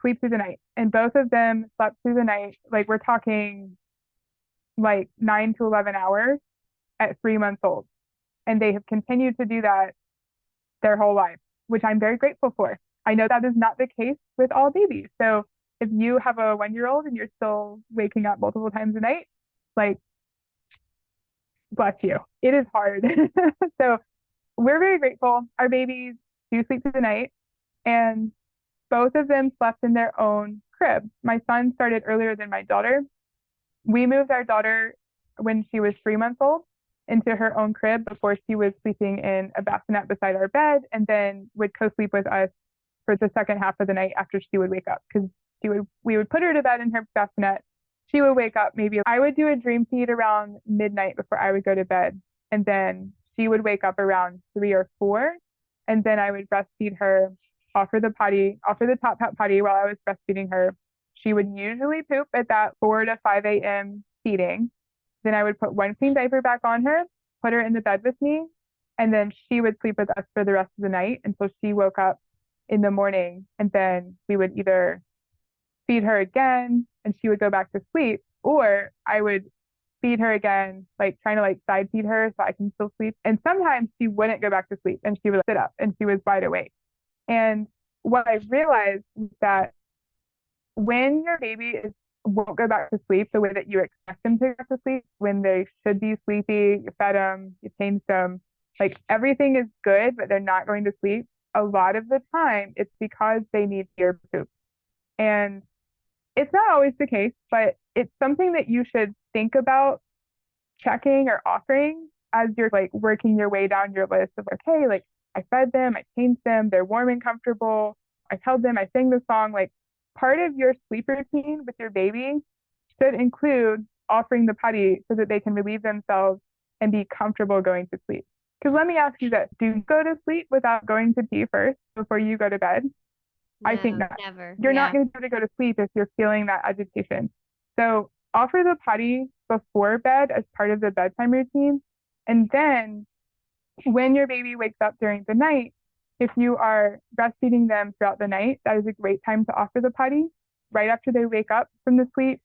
sleep through the night and both of them slept through the night. Like we're talking like 9 to 11 hours at 3 months old. And they have continued to do that their whole life, which I'm very grateful for. I know that is not the case with all babies. So if you have a 1 year old and you're still waking up multiple times a night, like, bless you. It is hard. So we're very grateful. Our babies do sleep through the night, and both of them slept in their own crib. My son started earlier than my daughter. We moved our daughter when she was 3 months old into her own crib before she was sleeping in a bassinet beside our bed and then would co-sleep with us for the second half of the night after she would wake up because we would put her to bed in her bassinet. She would wake up maybe I would do a dream feed around midnight before I would go to bed. And then she would wake up around 3 or 4. And then I would breastfeed her, offer the top hat potty while I was breastfeeding her. She would usually poop at that 4 to 5 a.m. feeding. Then I would put one clean diaper back on her, put her in the bed with me, and then she would sleep with us for the rest of the night until she woke up in the morning. And then we would either feed her again and she would go back to sleep, or I would feed her again, like trying to like side feed her so I can still sleep. And sometimes she wouldn't go back to sleep and she would sit up and she was wide awake. And what I realized is that when your baby won't go back to sleep the way that you expect them to go back to sleep, when they should be sleepy, you fed them, you changed them, like everything is good, but they're not going to sleep. A lot of the time, it's because they need your poop. And it's not always the case, but it's something that you should think about checking or offering as you're like working your way down your list of like, hey, like I fed them, I changed them, they're warm and comfortable. I held them, I sang the song. Like part of your sleep routine with your baby should include offering the potty so that they can relieve themselves and be comfortable going to sleep. Because let me ask you this, do you go to sleep without going to pee first before you go to bed? I think No, not. never. You're not Yeah. going to be able to go to sleep if you're feeling that agitation. So offer the potty before bed as part of the bedtime routine. And then when your baby wakes up during the night, if you are breastfeeding them throughout the night, that is a great time to offer the potty. Right after they wake up from the sleep,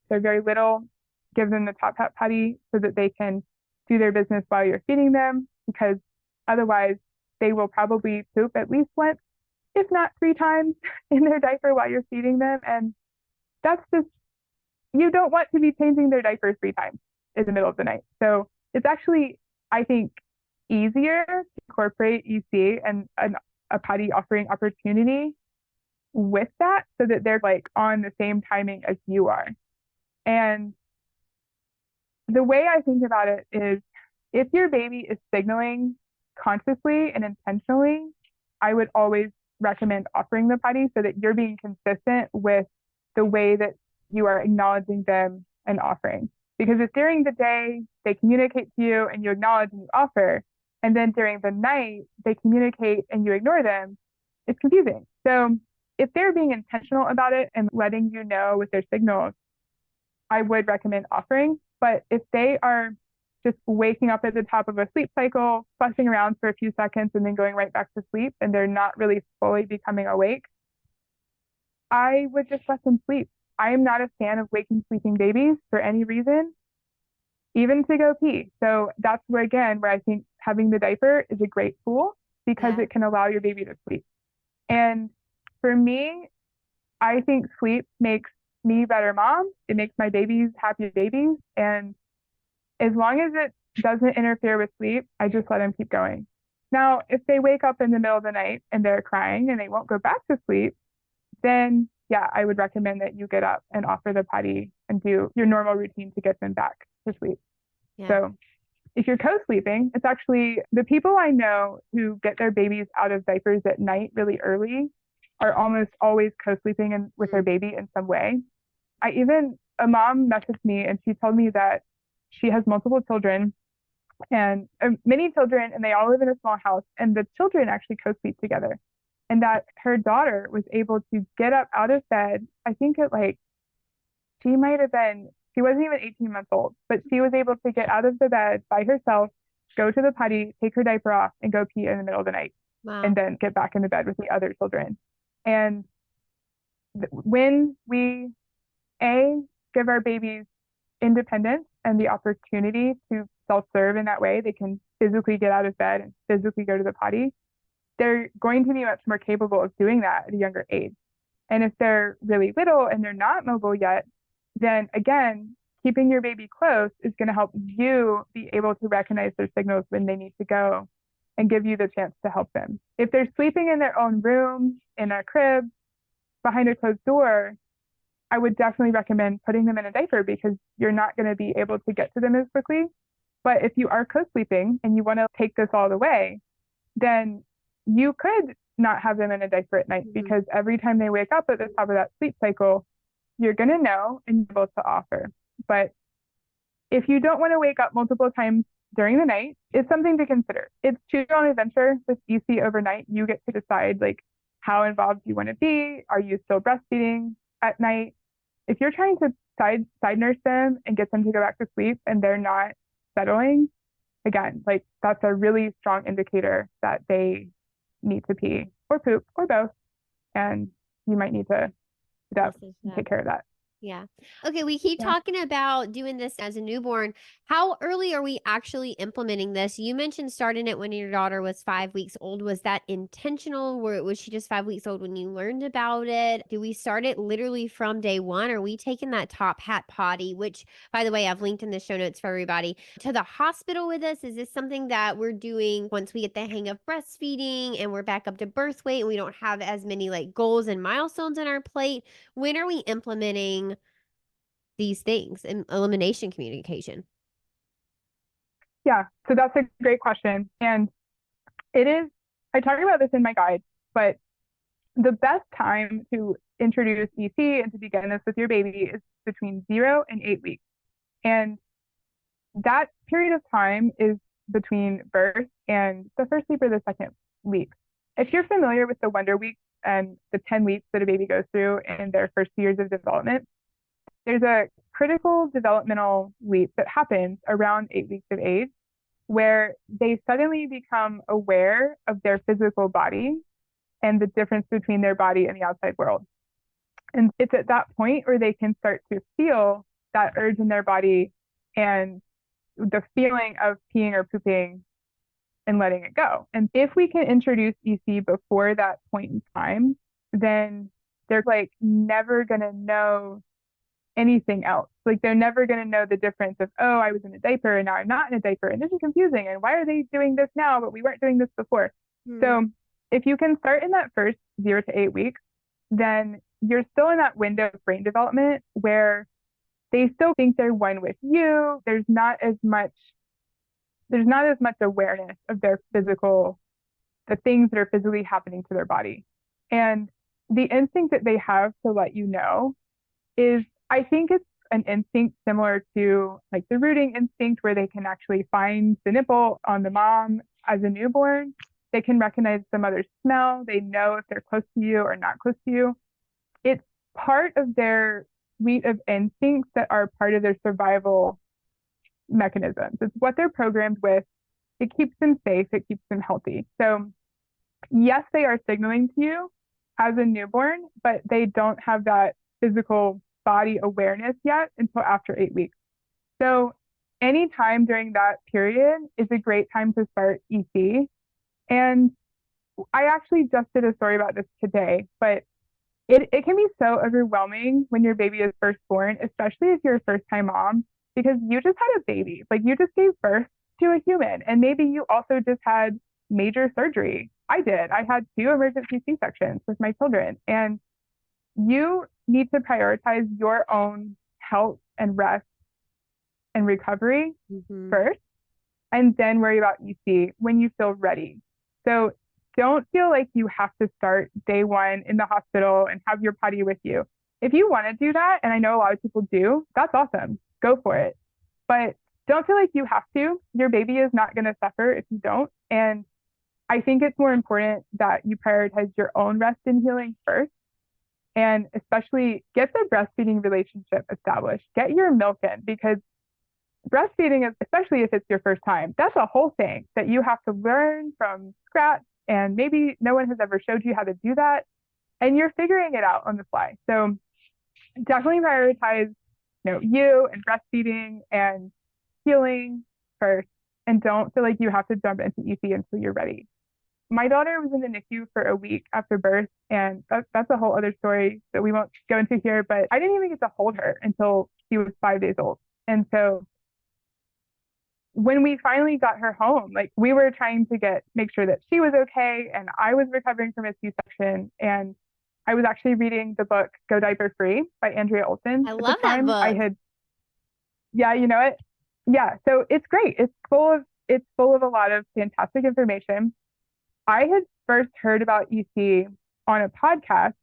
they're very little, give them the top hat potty so that they can do their business while you're feeding them, because otherwise they will probably poop at least once, if not 3 times in their diaper while you're feeding them. And that's just, you don't want to be changing their diapers 3 times in the middle of the night. So it's actually, I think, easier to incorporate EC and a potty offering opportunity with that so that they're like on the same timing as you are. And the way I think about it is if your baby is signaling consciously and intentionally, I would always recommend offering the potty so that you're being consistent with the way that you are acknowledging them and offering. Because if during the day they communicate to you and you acknowledge and you offer, and then during the night they communicate and you ignore them, it's confusing. So if they're being intentional about it and letting you know with their signals, I would recommend offering. But if they are just waking up at the top of a sleep cycle, fussing around for a few seconds, and then going right back to sleep, and they're not really fully becoming awake, I would just let them sleep. I am not a fan of waking sleeping babies for any reason, even to go pee. So that's where, again, where I think having the diaper is a great tool because Yeah. it can allow your baby to sleep. And for me, I think sleep makes me a better mom. It makes my babies happy babies. And as long as it doesn't interfere with sleep, I just let them keep going. Now, if they wake up in the middle of the night and they're crying and they won't go back to sleep, then yeah, I would recommend that you get up and offer the potty and do your normal routine to get them back to sleep. Yeah. So if you're co-sleeping, it's actually the people I know who get their babies out of diapers at night really early are almost always co-sleeping with their baby in some way. A mom messaged me and she told me that she has multiple children and many children, and they all live in a small house, and the children actually co-sleep together. And that her daughter was able to get up out of bed, I think at like, she might have been, she wasn't even 18 months old, but she was able to get out of the bed by herself, go to the potty, take her diaper off, and go pee in the middle of the night, and Wow. then get back in the bed with the other children. And when we, A, give our babies independence and the opportunity to self-serve in that way, they can physically get out of bed and physically go to the potty, they're going to be much more capable of doing that at a younger age. And if they're really little and they're not mobile yet, then again, keeping your baby close is going to help you be able to recognize their signals when they need to go and give you the chance to help them. If they're sleeping in their own room, in a crib, behind a closed door, I would definitely recommend putting them in a diaper because you're not going to be able to get to them as quickly. But if you are co-sleeping and you want to take this all the way, then you could not have them in a diaper at night because every time they wake up at the top of that sleep cycle, you're going to know and be able to offer. But if you don't want to wake up multiple times during the night, it's something to consider. It's choose your own adventure with EC overnight. You get to decide like how involved you want to be. Are you still breastfeeding at night? If you're trying to side nurse them and get them to go back to sleep and they're not settling, again, like that's a really strong indicator that they need to pee or poop or both, and you might need to get up Message and them. take care of that. Yeah. Okay, we keep Yeah. talking about doing this as a newborn. How early are we actually implementing this? You mentioned starting it when your daughter was 5 weeks old. Was that intentional? Was she just 5 weeks old when you learned about it? Do we start it literally from day one? Are we taking that top hat potty, which, by the way, I've linked in the show notes for everybody, to the hospital with us? Is this something that we're doing once we get the hang of breastfeeding and we're back up to birth weight and we don't have as many like goals and milestones on our plate? When are we implementing these things in elimination communication? Yeah. So that's a great question. And it is, I talk about this in my guide, but the best time to introduce EC and to begin this with your baby is between 0 and 8 weeks. And that period of time is between birth and the first week or the second week. If you're familiar with the Wonder Weeks and the 10 weeks that a baby goes through in their first years of development, there's a critical developmental leap that happens around 8 weeks of age where they suddenly become aware of their physical body and the difference between their body and the outside world. And it's at that point where they can start to feel that urge in their body and the feeling of peeing or pooping and letting it go. And if we can introduce EC before that point in time, then they're like never going to know anything else. Like they're never going to know the difference of, oh, I was in a diaper and now I'm not in a diaper. And this is confusing. And why are they doing this now, but we weren't doing this before? So if you can start in that first 0 to 8 weeks, then you're still in that window of brain development where they still think they're one with you. There's not as much awareness of the things that are physically happening to their body. And the instinct that they have to let you know is, I think it's an instinct similar to like the rooting instinct where they can actually find the nipple on the mom as a newborn. They can recognize the mother's smell. They know if they're close to you or not close to you. It's part of their suite of instincts that are part of their survival mechanisms. It's what they're programmed with. It keeps them safe. It keeps them healthy. So yes, they are signaling to you, as a newborn, but they don't have that physical body awareness yet until after 8 weeks. So anytime during that period is a great time to start EC. And I actually just did a story about this today, but it can be so overwhelming when your baby is first born, especially if you're a first time mom, because you just had a baby. Like you just gave birth to a human. And maybe you also just had major surgery. I did. I had 2 emergency C-sections with my children. And you need to prioritize your own health and rest and recovery Mm-hmm. first, and then worry about EC when you feel ready. So don't feel like you have to start day one in the hospital and have your potty with you. If you want to do that, and I know a lot of people do, that's awesome. Go for it. But don't feel like you have to. Your baby is not going to suffer if you don't. And I think it's more important that you prioritize your own rest and healing first. And especially get the breastfeeding relationship established. Get your milk in, because breastfeeding is, especially if it's your first time, that's a whole thing that you have to learn from scratch. And maybe no one has ever showed you how to do that. And you're figuring it out on the fly. So definitely prioritize, you and breastfeeding and healing first. And don't feel like you have to jump into EC until you're ready. My daughter was in the NICU for a week after birth, and that's a whole other story that we won't go into here, but I didn't even get to hold her until she was 5 days old. And so when we finally got her home, like we were trying to make sure that she was okay, and I was recovering from a C-section, and I was actually reading the book Go Diaper Free by Andrea Olson I at the love that time. book. Yeah, you know it. Yeah, so it's great. It's full of a lot of fantastic information. I had first heard about EC on a podcast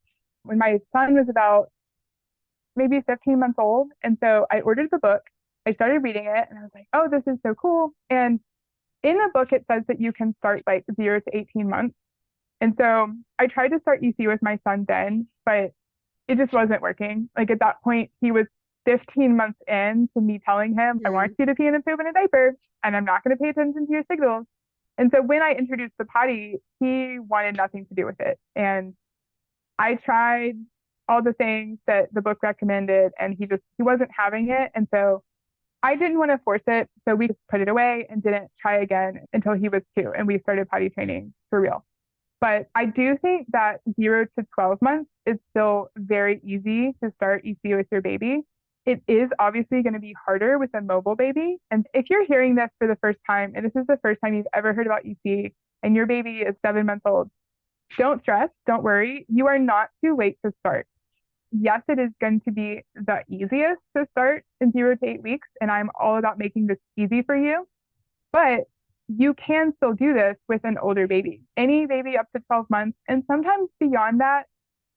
when my son was about maybe 15 months old. And so I ordered the book. I started reading it and I was like, oh, this is so cool. And in the book, it says that you can start like 0 to 18 months. And so I tried to start EC with my son then, but it just wasn't working. Like at that point, he was 15 months in to me telling him, I want Mm. you to pee and poop in a diaper, and I'm not going to pay attention to your signals. And so when I introduced the potty, he wanted nothing to do with it. And I tried all the things that the book recommended, and he wasn't having it. And so I didn't want to force it. So we just put it away and didn't try again until he was 2 and we started potty training for real. But I do think that 0 to 12 months is still very easy to start EC with your baby. It is obviously going to be harder with a mobile baby. And if you're hearing this for the first time, and this is the first time you've ever heard about EC, and your baby is 7 months old, don't stress, don't worry. You are not too late to start. Yes, it is going to be the easiest to start in 0 to 8 weeks, and I'm all about making this easy for you. But you can still do this with an older baby. Any baby up to 12 months, and sometimes beyond that,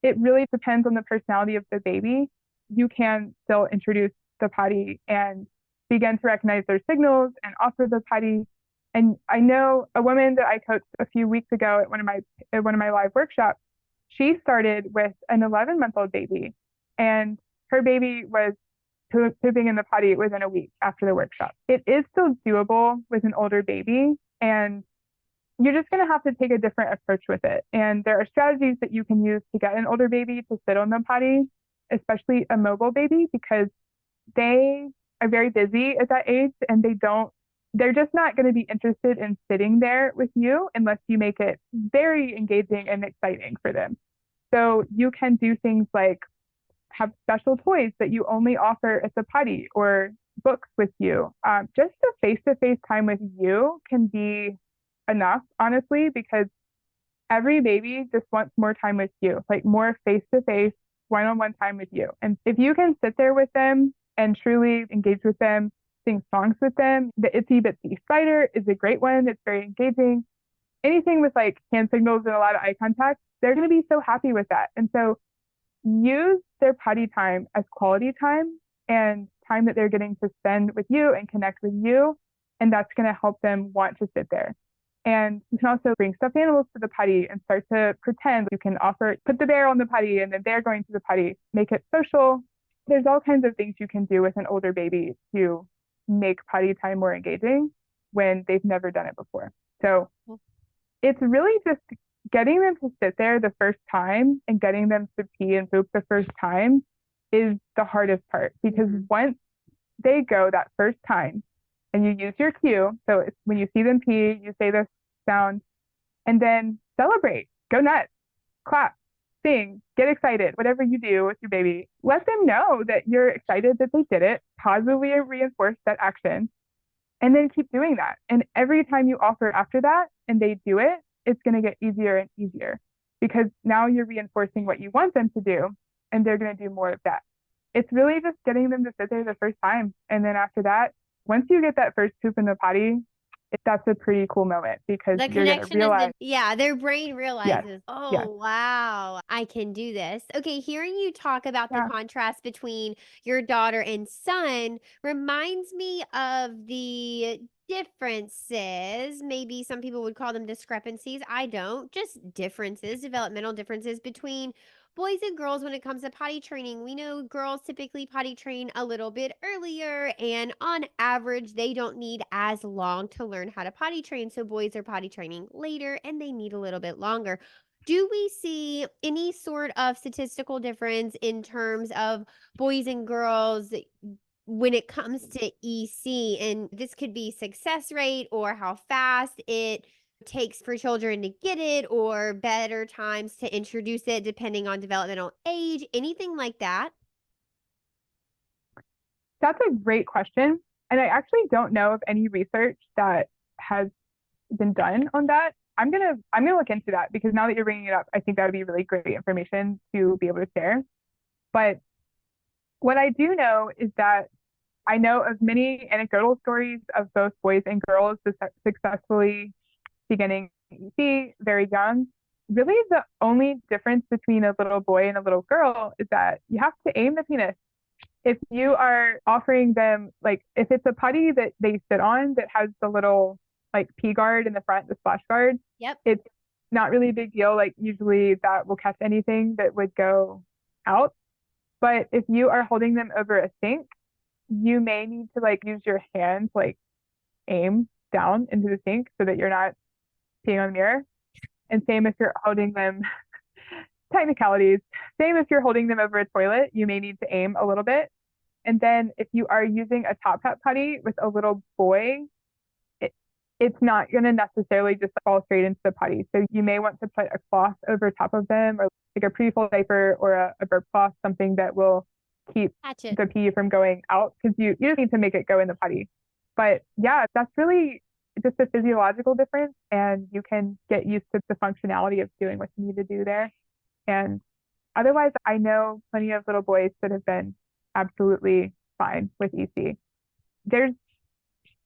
it really depends on the personality of the baby. You can still introduce the potty and begin to recognize their signals and offer the potty. And I know a woman that I coached a few weeks ago at one of my live workshops. She started with an 11-month-old baby, and her baby was pooping in the potty within a week after the workshop. It is still doable with an older baby, and you're just going to have to take a different approach with it. And there are strategies that you can use to get an older baby to sit on the potty, especially a mobile baby, because they are very busy at that age, and they're just not going to be interested in sitting there with you unless you make it very engaging and exciting for them. So you can do things like have special toys that you only offer at the potty, or books with you. Just the face-to-face time with you can be enough, honestly, because every baby just wants more time with you, like more face-to-face, one-on-one time with you. And if you can sit there with them and truly engage with them, sing songs with them, the Itsy Bitsy Spider is a great one. It's very engaging. Anything with like hand signals and a lot of eye contact, they're going to be so happy with that. And so use their potty time as quality time and time that they're getting to spend with you and connect with you. And that's going to help them want to sit there. And you can also bring stuffed animals to the potty and start to pretend. You can put the bear on the potty and then they're going to the potty, make it social. There's all kinds of things you can do with an older baby to make potty time more engaging when they've never done it before. So it's really just getting them to sit there the first time and getting them to pee and poop the first time is the hardest part because once they go that first time and you use your cue, so it's when you see them pee, you say the sound and then celebrate, go nuts, clap, sing, get excited, whatever you do with your baby. Let them know that you're excited that they did it, positively reinforce that action, and then keep doing that. And every time you offer after that and they do it, it's going to get easier and easier because now you're reinforcing what you want them to do and they're going to do more of that. It's really just getting them to sit there the first time. And then after that, once you get that first poop in the potty, that's a pretty cool moment because The you're going to connection has realize, been, yeah, their brain yes, realizes, yes, oh, wow, I can do this. Okay, hearing you talk about the yeah. contrast between your daughter and son reminds me of the differences. Maybe some people would call them discrepancies. I don't, just differences, developmental differences between boys and girls when it comes to potty training. We know girls typically potty train a little bit earlier, and on average, they don't need as long to learn how to potty train. So boys are potty training later and they need a little bit longer. Do we see any sort of statistical difference in terms of boys and girls when it comes to EC? And this could be success rate or how fast it takes for children to get it or better times to introduce it depending on developmental age, anything like that? That's a great question. And I actually don't know of any research that has been done on that. I'm gonna look into that because now that you're bringing it up, I think that would be really great information to be able to share. But what I do know is that I know of many anecdotal stories of both boys and girls successfully beginning EC very young. Really, the only difference between a little boy and a little girl is that you have to aim the penis. If you are offering them, like, if it's a putty that they sit on that has the little, like, pee guard in the front, the splash guard, Yep. it's not really a big deal. Like, usually that will catch anything that would go out. But if you are holding them over a sink, you may need to, like, use your hand to, like, aim down into the sink so that you're not peeing on the mirror. And same if you're holding them, technicalities, same if you're holding them over a toilet, you may need to aim a little bit. And then if you are using a top hat putty with a little boy, it, it's not going to necessarily just fall straight into the putty. So you may want to put a cloth over top of them or like a pre-full diaper or a burp cloth, something that will keep Catch it. the pee from going out because you just need to make it go in the putty. But yeah, that's really just a physiological difference and you can get used to the functionality of doing what you need to do there. And otherwise, I know plenty of little boys that have been absolutely fine with EC. There's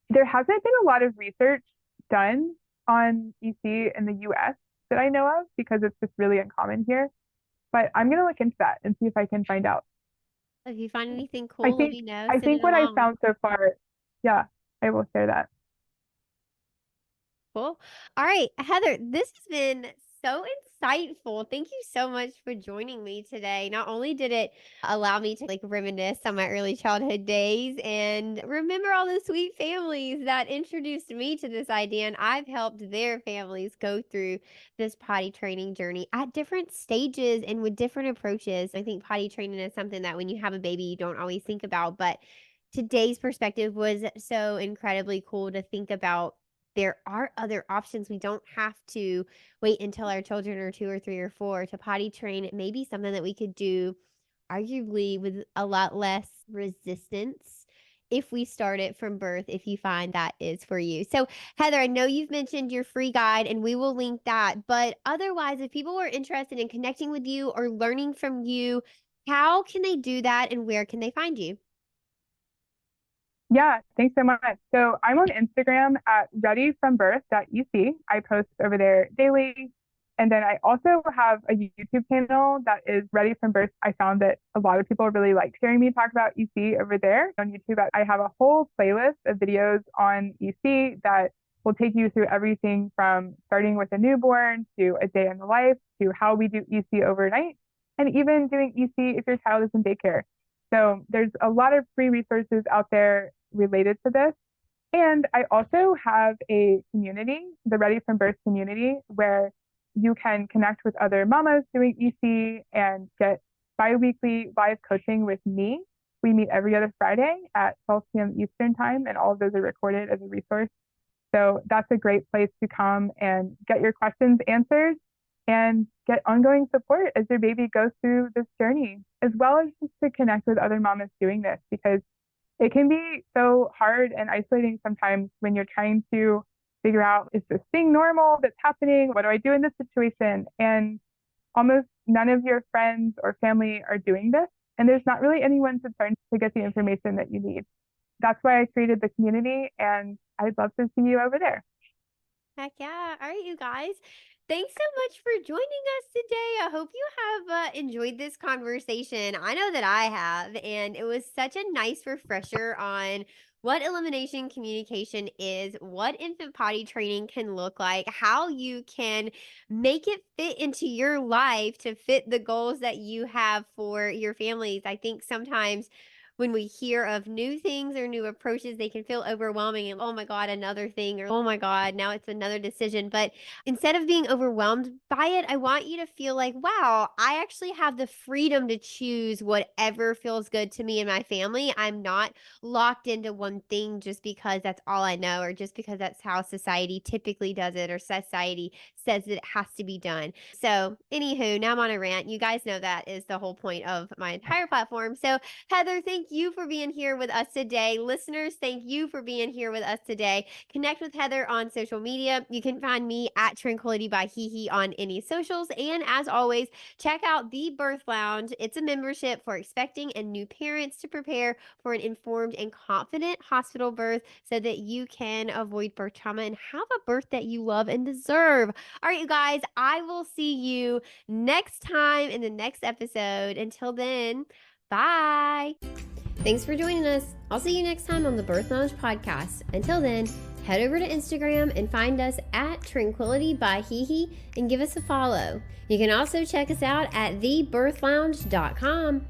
there hasn't been a lot of research done on EC in the US that I know of because it's just really uncommon here. But I'm gonna look into that and see if I can find out. If you find anything I cool, let think me know. I Send think it what I've along. found so far, yeah, I will share that. Cool. All right, Heather, this has been so insightful. Thank you so much for joining me today. Not only did it allow me to like reminisce on my early childhood days and remember all the sweet families that introduced me to this idea, and I've helped their families go through this potty training journey at different stages and with different approaches. I think potty training is something that when you have a baby, you don't always think about, but today's perspective was so incredibly cool to think about there are other options. We don't have to wait until our children are 2 or 3 or 4 to potty train. It may be something that we could do arguably with a lot less resistance if we start it from birth, if you find that is for you. So, Heather, I know you've mentioned your free guide and we will link that. But otherwise, if people are interested in connecting with you or learning from you, how can they do that and where can they find you? Yeah, thanks so much. So I'm on Instagram at readyfrombirth.ec. I post over there daily. And then I also have a YouTube channel that is Ready from Birth. I found that a lot of people really like hearing me talk about EC over there on YouTube. I have a whole playlist of videos on EC that will take you through everything from starting with a newborn to a day in the life to how we do EC overnight and even doing EC if your child is in daycare. So there's a lot of free resources out there related to this. And I also have a community, the Ready from Birth community, where you can connect with other mamas doing EC and get bi-weekly live coaching with me. We meet every other Friday at 12 p.m. Eastern time, and all of those are recorded as a resource. So that's a great place to come and get your questions answered and get ongoing support as your baby goes through this journey, as well as just to connect with other mamas doing this, because it can be so hard and isolating sometimes when you're trying to figure out, is this thing normal that's happening? What do I do in this situation? And almost none of your friends or family are doing this. And there's not really anyone to turn to get the information that you need. That's why I created the community, and I'd love to see you over there. Heck yeah. All right, you guys. Thanks so much for joining us today. I hope you have enjoyed this conversation. I know that I have, and it was such a nice refresher on what elimination communication is, what infant potty training can look like, how you can make it fit into your life to fit the goals that you have for your families. I think sometimes when we hear of new things or new approaches, they can feel overwhelming and, oh my God, another thing, or oh my God, now it's another decision. But instead of being overwhelmed by it, I want you to feel like, wow, I actually have the freedom to choose whatever feels good to me and my family. I'm not locked into one thing just because that's all I know, or just because that's how society typically does it, or society says that it has to be done. So, anywho, now I'm on a rant. You guys know that is the whole point of my entire platform. So, Heather, thank you for being here with us today. Listeners, thank you for being here with us today. Connect with Heather on social media. You can find me at Tranquility by HeHe on any socials. And as always, check out the Birth Lounge. It's a membership for expecting and new parents to prepare for an informed and confident hospital birth so that you can avoid birth trauma and have a birth that you love and deserve. All right, you guys, I will see you next time in the next episode. Until then, bye. Thanks for joining us. I'll see you next time on the Birth Lounge podcast. Until then, head over to Instagram and find us at Tranquility by HeHe and give us a follow. You can also check us out at thebirthlounge.com.